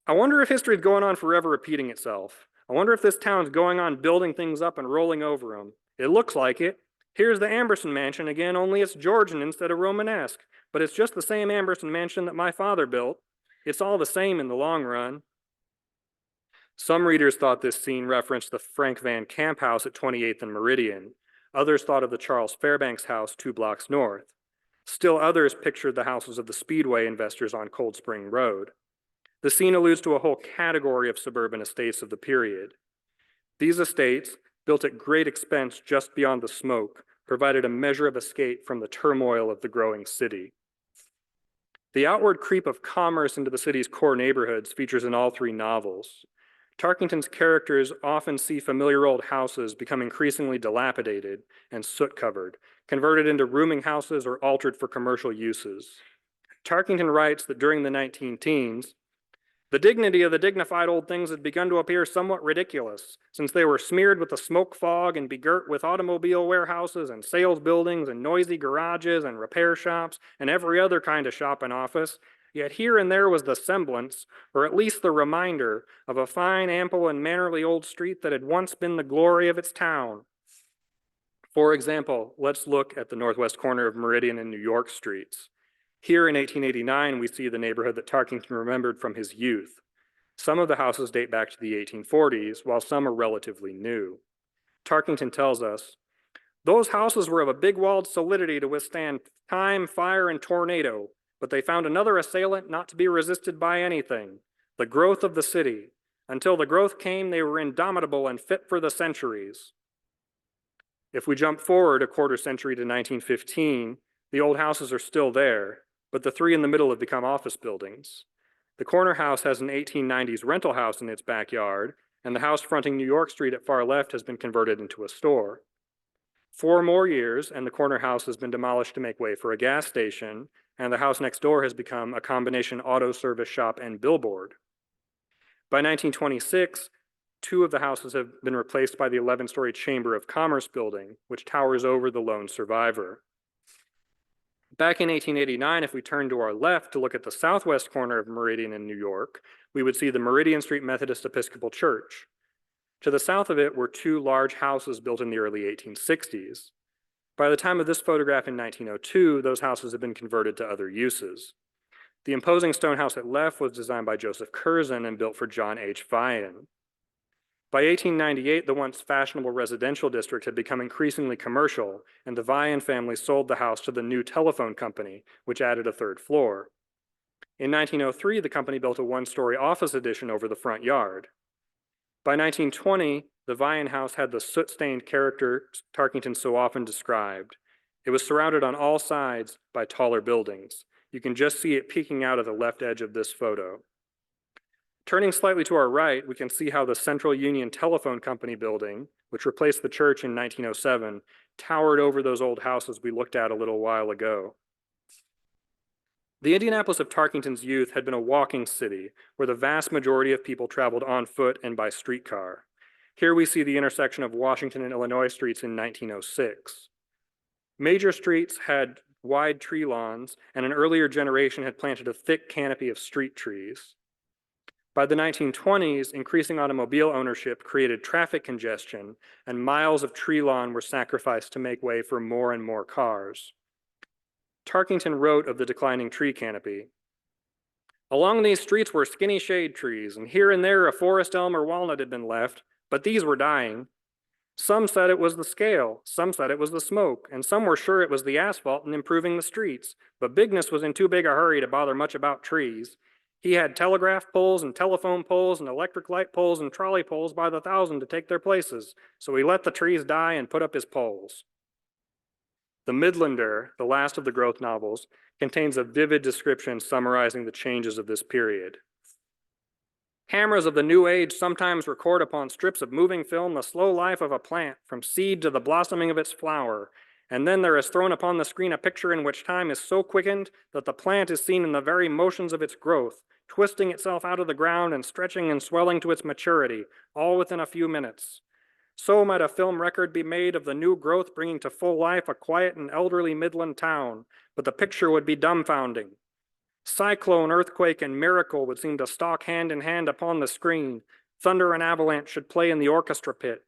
I wonder if history is going on forever repeating itself. I wonder if this town's going on building things up and rolling over them. It looks like it. Here's the Amberson mansion again, only it's Georgian instead of Romanesque, but it's just the same Amberson mansion that my father built. It's all the same in the long run. Some readers thought this scene referenced the Frank Van Camp house at 28th and Meridian. Others thought of the Charles Fairbanks house 2 blocks north. Still others pictured the houses of the Speedway investors on Cold Spring Road. The scene alludes to a whole category of suburban estates of the period. These estates, built at great expense just beyond the smoke, provided a measure of escape from the turmoil of the growing city. The outward creep of commerce into the city's core neighborhoods features in all 3 novels. Tarkington's characters often see familiar old houses become increasingly dilapidated and soot-covered, converted into rooming houses or altered for commercial uses. Tarkington writes that during the 19-teens, the dignity of the dignified old things had begun to appear somewhat ridiculous, since they were smeared with the smoke fog and begirt with automobile warehouses and sales buildings and noisy garages and repair shops and every other kind of shop and office, yet here and there was the semblance, or at least the reminder, of a fine, ample, and mannerly old street that had once been the glory of its town. For example, let's look at the northwest corner of Meridian and New York streets. Here in 1889, we see the neighborhood that Tarkington remembered from his youth. Some of the houses date back to the 1840s, while some are relatively new. Tarkington tells us, "Those houses were of a big-walled solidity to withstand time, fire, and tornado, but they found another assailant not to be resisted by anything, the growth of the city. Until the growth came, they were indomitable and fit for the centuries." If we jump forward a quarter century to 1915, the old houses are still there, but the three in the middle have become office buildings. The corner house has an 1890s rental house in its backyard, and the house fronting New York Street at far left has been converted into a store. 4 more years, and the corner house has been demolished to make way for a gas station, and the house next door has become a combination auto service shop and billboard. By 1926, 2 of the houses have been replaced by the 11-story Chamber of Commerce building, which towers over the lone survivor. Back in 1889, if we turn to our left to look at the southwest corner of Meridian in New York, we would see the Meridian Street Methodist Episcopal Church. To the south of it were 2 large houses built in the early 1860s. By the time of this photograph in 1902, those houses had been converted to other uses. The imposing stone house at left was designed by Joseph Curzon and built for John H. Vian. By 1898, the once fashionable residential district had become increasingly commercial, and the Vian family sold the house to the New Telephone Company, which added a 3rd floor. In 1903, the company built a 1-story office addition over the front yard. By 1920, the Vian house had the soot-stained character Tarkington so often described. It was surrounded on all sides by taller buildings. You can just see it peeking out of the left edge of this photo. Turning slightly to our right, we can see how the Central Union Telephone Company building, which replaced the church in 1907, towered over those old houses we looked at a little while ago. The Indianapolis of Tarkington's youth had been a walking city, where the vast majority of people traveled on foot and by streetcar. Here we see the intersection of Washington and Illinois streets in 1906. Major streets had wide tree lawns, and an earlier generation had planted a thick canopy of street trees. By the 1920s, increasing automobile ownership created traffic congestion, and miles of tree lawn were sacrificed to make way for more and more cars. Tarkington wrote of the declining tree canopy, "Along these streets were skinny shade trees, and here and there a forest elm or walnut had been left, but these were dying. Some said it was the scale, some said it was the smoke, and some were sure it was the asphalt and improving the streets, but Bigness was in too big a hurry to bother much about trees. He had telegraph poles and telephone poles and electric light poles and trolley poles by the thousand to take their places, so he let the trees die and put up his poles." The Midlander, the last of the growth novels, contains a vivid description summarizing the changes of this period. "Cameras of the new age sometimes record upon strips of moving film the slow life of a plant from seed to the blossoming of its flower, and then there is thrown upon the screen a picture in which time is so quickened that the plant is seen in the very motions of its growth, twisting itself out of the ground and stretching and swelling to its maturity, all within a few minutes. So might a film record be made of the new growth bringing to full life a quiet and elderly Midland town, but the picture would be dumbfounding. Cyclone, earthquake, and miracle would seem to stalk hand in hand upon the screen. Thunder and avalanche should play in the orchestra pit.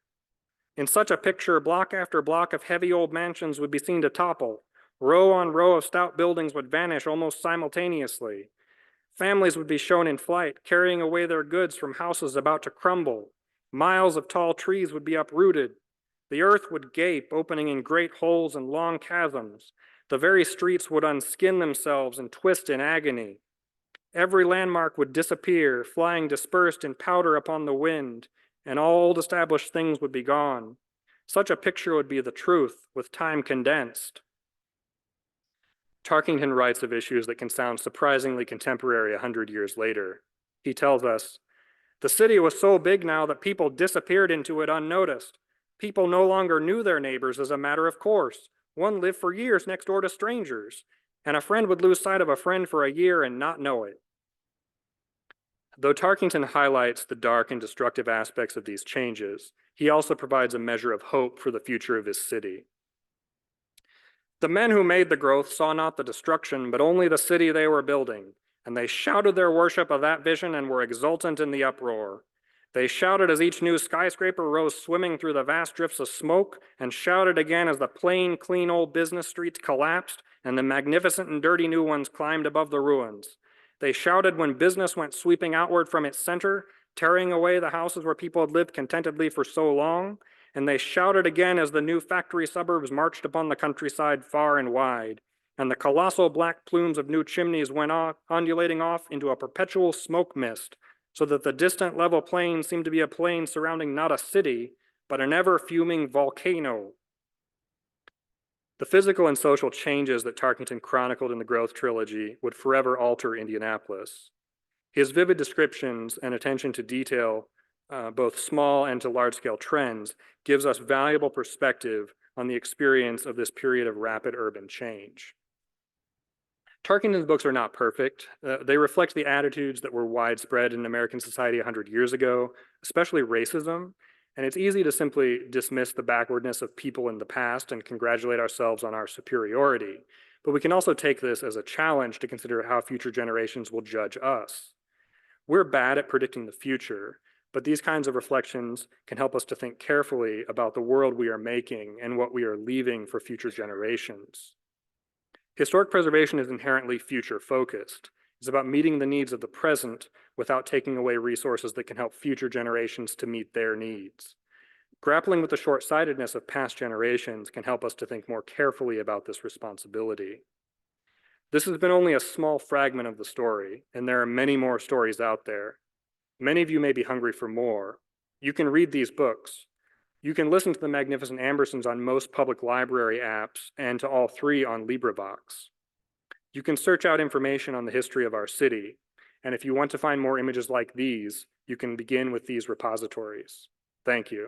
In such a picture, block after block of heavy old mansions would be seen to topple. Row on row of stout buildings would vanish almost simultaneously. Families would be shown in flight, carrying away their goods from houses about to crumble. Miles of tall trees would be uprooted. The earth would gape, opening in great holes and long chasms. The very streets would unskin themselves and twist in agony. Every landmark would disappear, flying dispersed in powder upon the wind, and all old established things would be gone. Such a picture would be the truth, with time condensed." Tarkington writes of issues that can sound surprisingly contemporary 100 years later. He tells us, "The city was so big now that people disappeared into it unnoticed. People no longer knew their neighbors as a matter of course. One lived for years next door to strangers, and a friend would lose sight of a friend for a year and not know it." Though Tarkington highlights the dark and destructive aspects of these changes, he also provides a measure of hope for the future of his city. "The men who made the growth saw not the destruction, but only the city they were building. And they shouted their worship of that vision and were exultant in the uproar. They shouted as each new skyscraper rose swimming through the vast drifts of smoke, and shouted again as the plain, clean old business streets collapsed and the magnificent and dirty new ones climbed above the ruins. They shouted when business went sweeping outward from its center, tearing away the houses where people had lived contentedly for so long. And they shouted again as the new factory suburbs marched upon the countryside far and wide, and the colossal black plumes of new chimneys went undulating off into a perpetual smoke mist, so that the distant level plain seemed to be a plain surrounding not a city, but an ever-fuming volcano. The physical and social changes that Tarkington chronicled in the Growth trilogy would forever alter Indianapolis. His vivid descriptions and attention to detail, both small and to large-scale trends, gives us valuable perspective on the experience of this period of rapid urban change. Tarkington's books are not perfect. They reflect the attitudes that were widespread in American society 100 years ago, especially racism. And it's easy to simply dismiss the backwardness of people in the past and congratulate ourselves on our superiority. But we can also take this as a challenge to consider how future generations will judge us. We're bad at predicting the future, but these kinds of reflections can help us to think carefully about the world we are making and what we are leaving for future generations. Historic preservation is inherently future-focused. It's about meeting the needs of the present without taking away resources that can help future generations to meet their needs. Grappling with the short-sightedness of past generations can help us to think more carefully about this responsibility. This has been only a small fragment of the story, and there are many more stories out there. Many of you may be hungry for more. You can read these books. You can listen to the Magnificent Ambersons on most public library apps and to all three on LibriVox. You can search out information on the history of our city, and if you want to find more images like these, you can begin with these repositories. Thank you.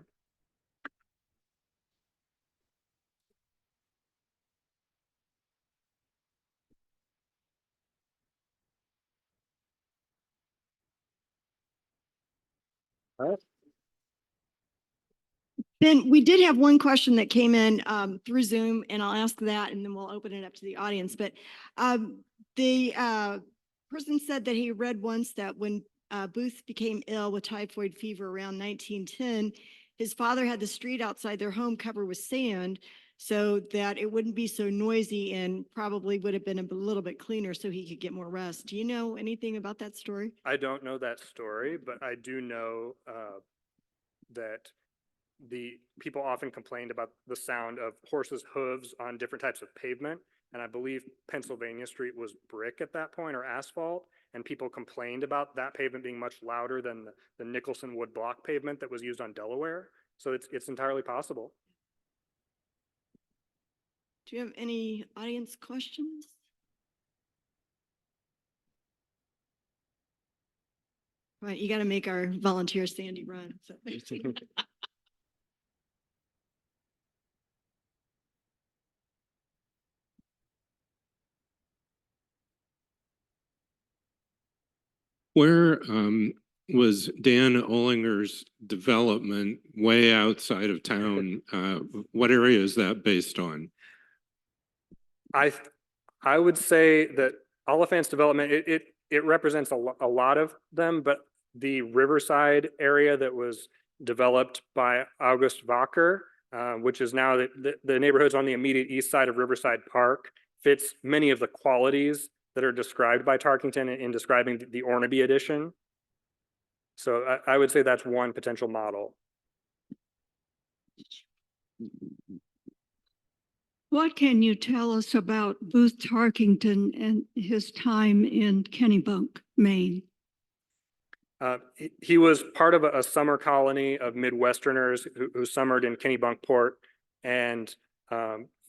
All right. Ben, we did have one question that came in through Zoom, and I'll ask that, and then we'll open it up to the audience. But the person said that he read once that when Booth became ill with typhoid fever around 1910, his father had the street outside their home covered with sand so that it wouldn't be so noisy and probably would have been a little bit cleaner so he could get more rest. Do you know anything about that story? I don't know that story, but I do know that the people often complained about the sound of horses' hooves on different types of pavement. And I believe Pennsylvania Street was brick at that point or asphalt. And people complained about that pavement being much louder than the Nicholson wood block pavement that was used on Delaware. So it's entirely possible. Do you have any audience questions? Right, you got to make our volunteer Sandy run. So. Where was Dan Ollinger's development way outside of town? What area is that based on? I would say that Oliphant's development, it represents a lot of them, but the Riverside area that was developed by August Wacker, which is now the neighborhoods on the immediate east side of Riverside Park, fits many of the qualities that are described by Tarkington in describing the Ornaby edition. So I would say that's one potential model. What can you tell us about Booth Tarkington and his time in Kennebunk, Maine? He was part of a summer colony of Midwesterners who summered in Kennebunkport, and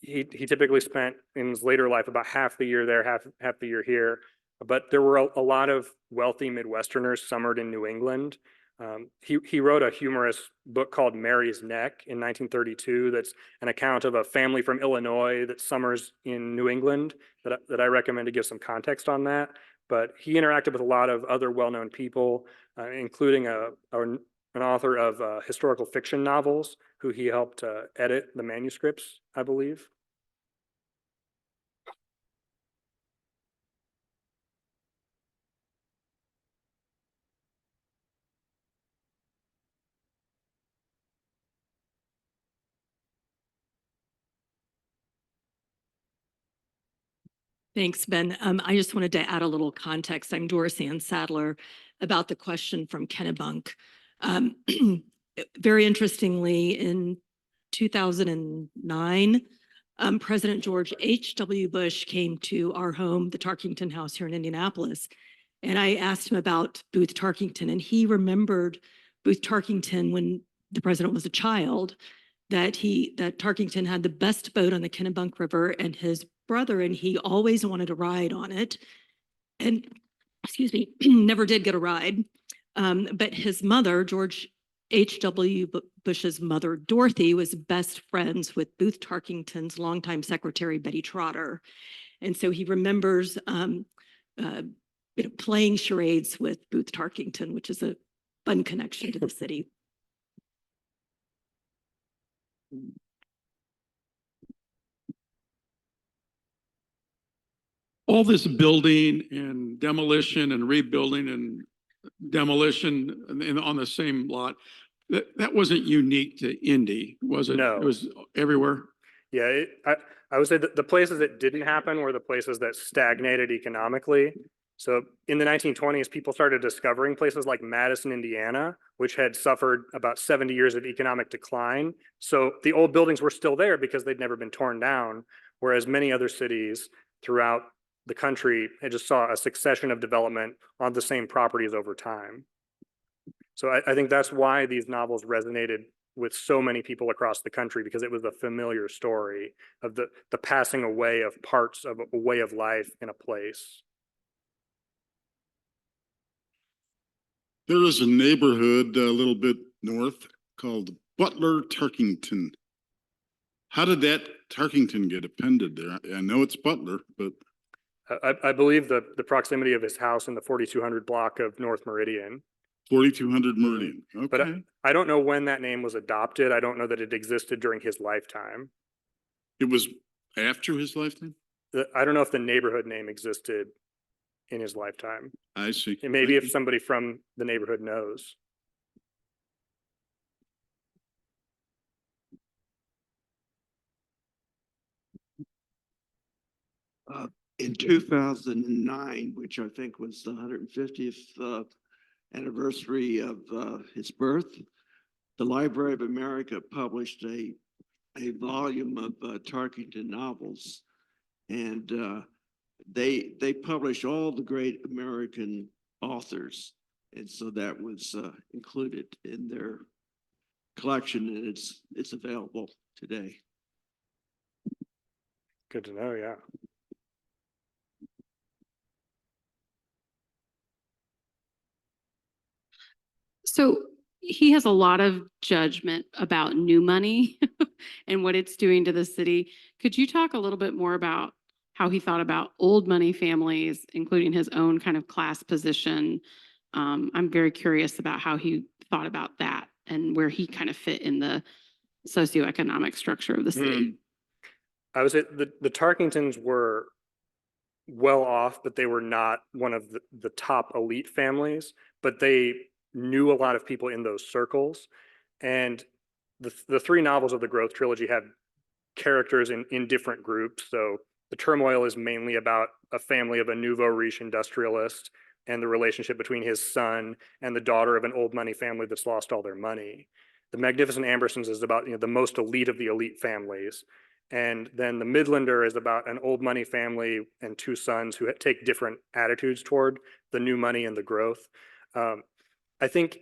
he typically spent in his later life about half the year there, half the year here. But there were a lot of wealthy Midwesterners summered in New England. He wrote a humorous book called Mary's Neck in 1932 that's an account of a family from Illinois that summers in New England that I recommend to give some context on that. But he interacted with a lot of other well-known people, including an author of historical fiction novels who he helped edit the manuscripts, I believe. Thanks, Ben. I just wanted to add a little context. I'm Doris Ann Sadler about the question from Kennebunk. Very interestingly, in 2009, President George H.W. Bush came to our home, the Tarkington house here in Indianapolis, and I asked him about Booth Tarkington, and he remembered Booth Tarkington when the president was a child, that Tarkington had the best boat on the Kennebunk River, and his brother and he always wanted to ride on it, and excuse me, never did get a ride. But his mother, George H.W. Bush's mother, Dorothy, was best friends with Booth Tarkington's longtime secretary, Betty Trotter. And so he remembers playing charades with Booth Tarkington, which is a fun connection to the city. All this building and demolition and rebuilding and demolition on the same lot, that wasn't unique to Indy, was it? No. It was everywhere. Yeah, I would say that the places that didn't happen were the places that stagnated economically. So in the 1920s, people started discovering places like Madison, Indiana, which had suffered about 70 years of economic decline. So the old buildings were still there because they'd never been torn down, whereas many other cities throughout the country had just saw a succession of development on the same properties over time. So I think that's why these novels resonated with so many people across the country, because it was a familiar story of the passing away of parts of a way of life in a place. There is a neighborhood a little bit north called Butler Tarkington. How did that Tarkington get appended there? I know it's Butler, but I believe the proximity of his house in the 4200 block of North Meridian. 4200 Meridian. Okay. But I don't know when that name was adopted. I don't know that it existed during his lifetime. It was after his lifetime? I don't know if the neighborhood name existed in his lifetime. I see. And maybe if somebody from the neighborhood knows. In 2009, which I think was the 150th anniversary of his birth, the Library of America published a volume of Tarkington novels, and they published all the great American authors, and so that was included in their collection, and it's available today. Good to know, yeah. So he has a lot of judgment about new money and what it's doing to the city. Could you talk a little bit more about how he thought about old money families, including his own kind of class position? I'm very curious about how he thought about that and where he kind of fit in the socioeconomic structure of the city. I would say the Tarkingtons were well off, but they were not one of the top elite families, but they knew a lot of people in those circles. And the three novels of the Growth trilogy have characters in different groups. So the Turmoil is mainly about a family of a nouveau-riche industrialist and the relationship between his son and the daughter of an old money family that's lost all their money. The Magnificent Ambersons is about the most elite of the elite families. And then the Midlander is about an old money family and two sons who take different attitudes toward the new money and the growth. I think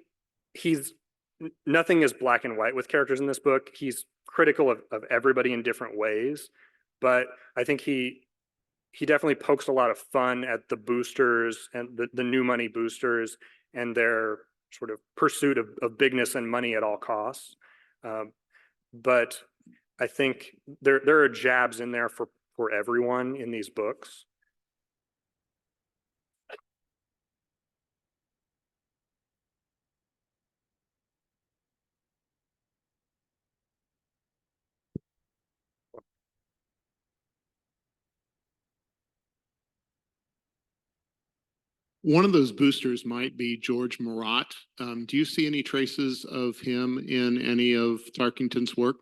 nothing is black and white with characters in this book. He's critical of everybody in different ways, but I think he definitely pokes a lot of fun at the boosters and the new money boosters and their sort of pursuit of bigness and money at all costs. But I think there are jabs in there for everyone in these books. One of those boosters might be George Marat. Do you see any traces of him in any of Tarkington's work?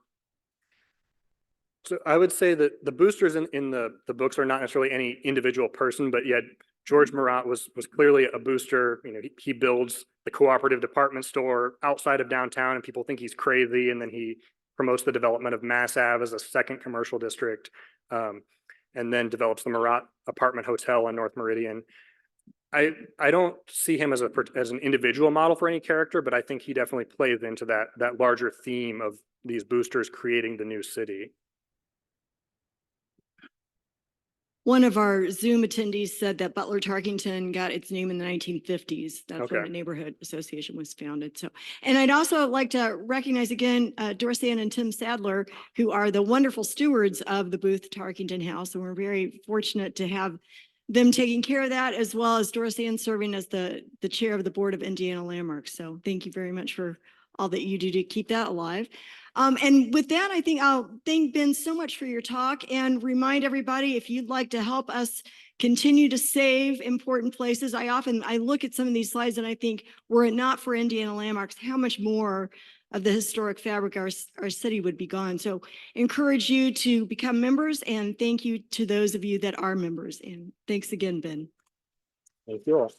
So I would say that the boosters in the books are not necessarily any individual person, but yet George Murat was clearly a booster. You know, he builds the cooperative department store outside of downtown, and people think he's crazy. And then he promotes the development of Mass Ave as a second commercial district, and then develops the Murat Apartment Hotel on North Meridian. I don't see him as an individual model for any character, but I think he definitely plays into that larger theme of these boosters creating the new city. One of our Zoom attendees said that Butler Tarkington got its name in the 1950s. That's when Okay. the neighborhood association was founded. So, and I'd also like to recognize again, Dorothea and Tim Sadler, who are the wonderful stewards of the Booth Tarkington House. And we're very fortunate to have them taking care of that, as well as Dorothea serving as the chair of the board of Indiana Landmarks. So thank you very much for all that you do to keep that alive. And with that, I think I'll thank Ben so much for your talk and remind everybody, if you'd like to help us continue to save important places. I look at some of these slides and I think, were it not for Indiana Landmarks, how much more of the historic fabric our city would be gone. So encourage you to become members, and thank you to those of you that are members. And thanks again, Ben. Thank you all.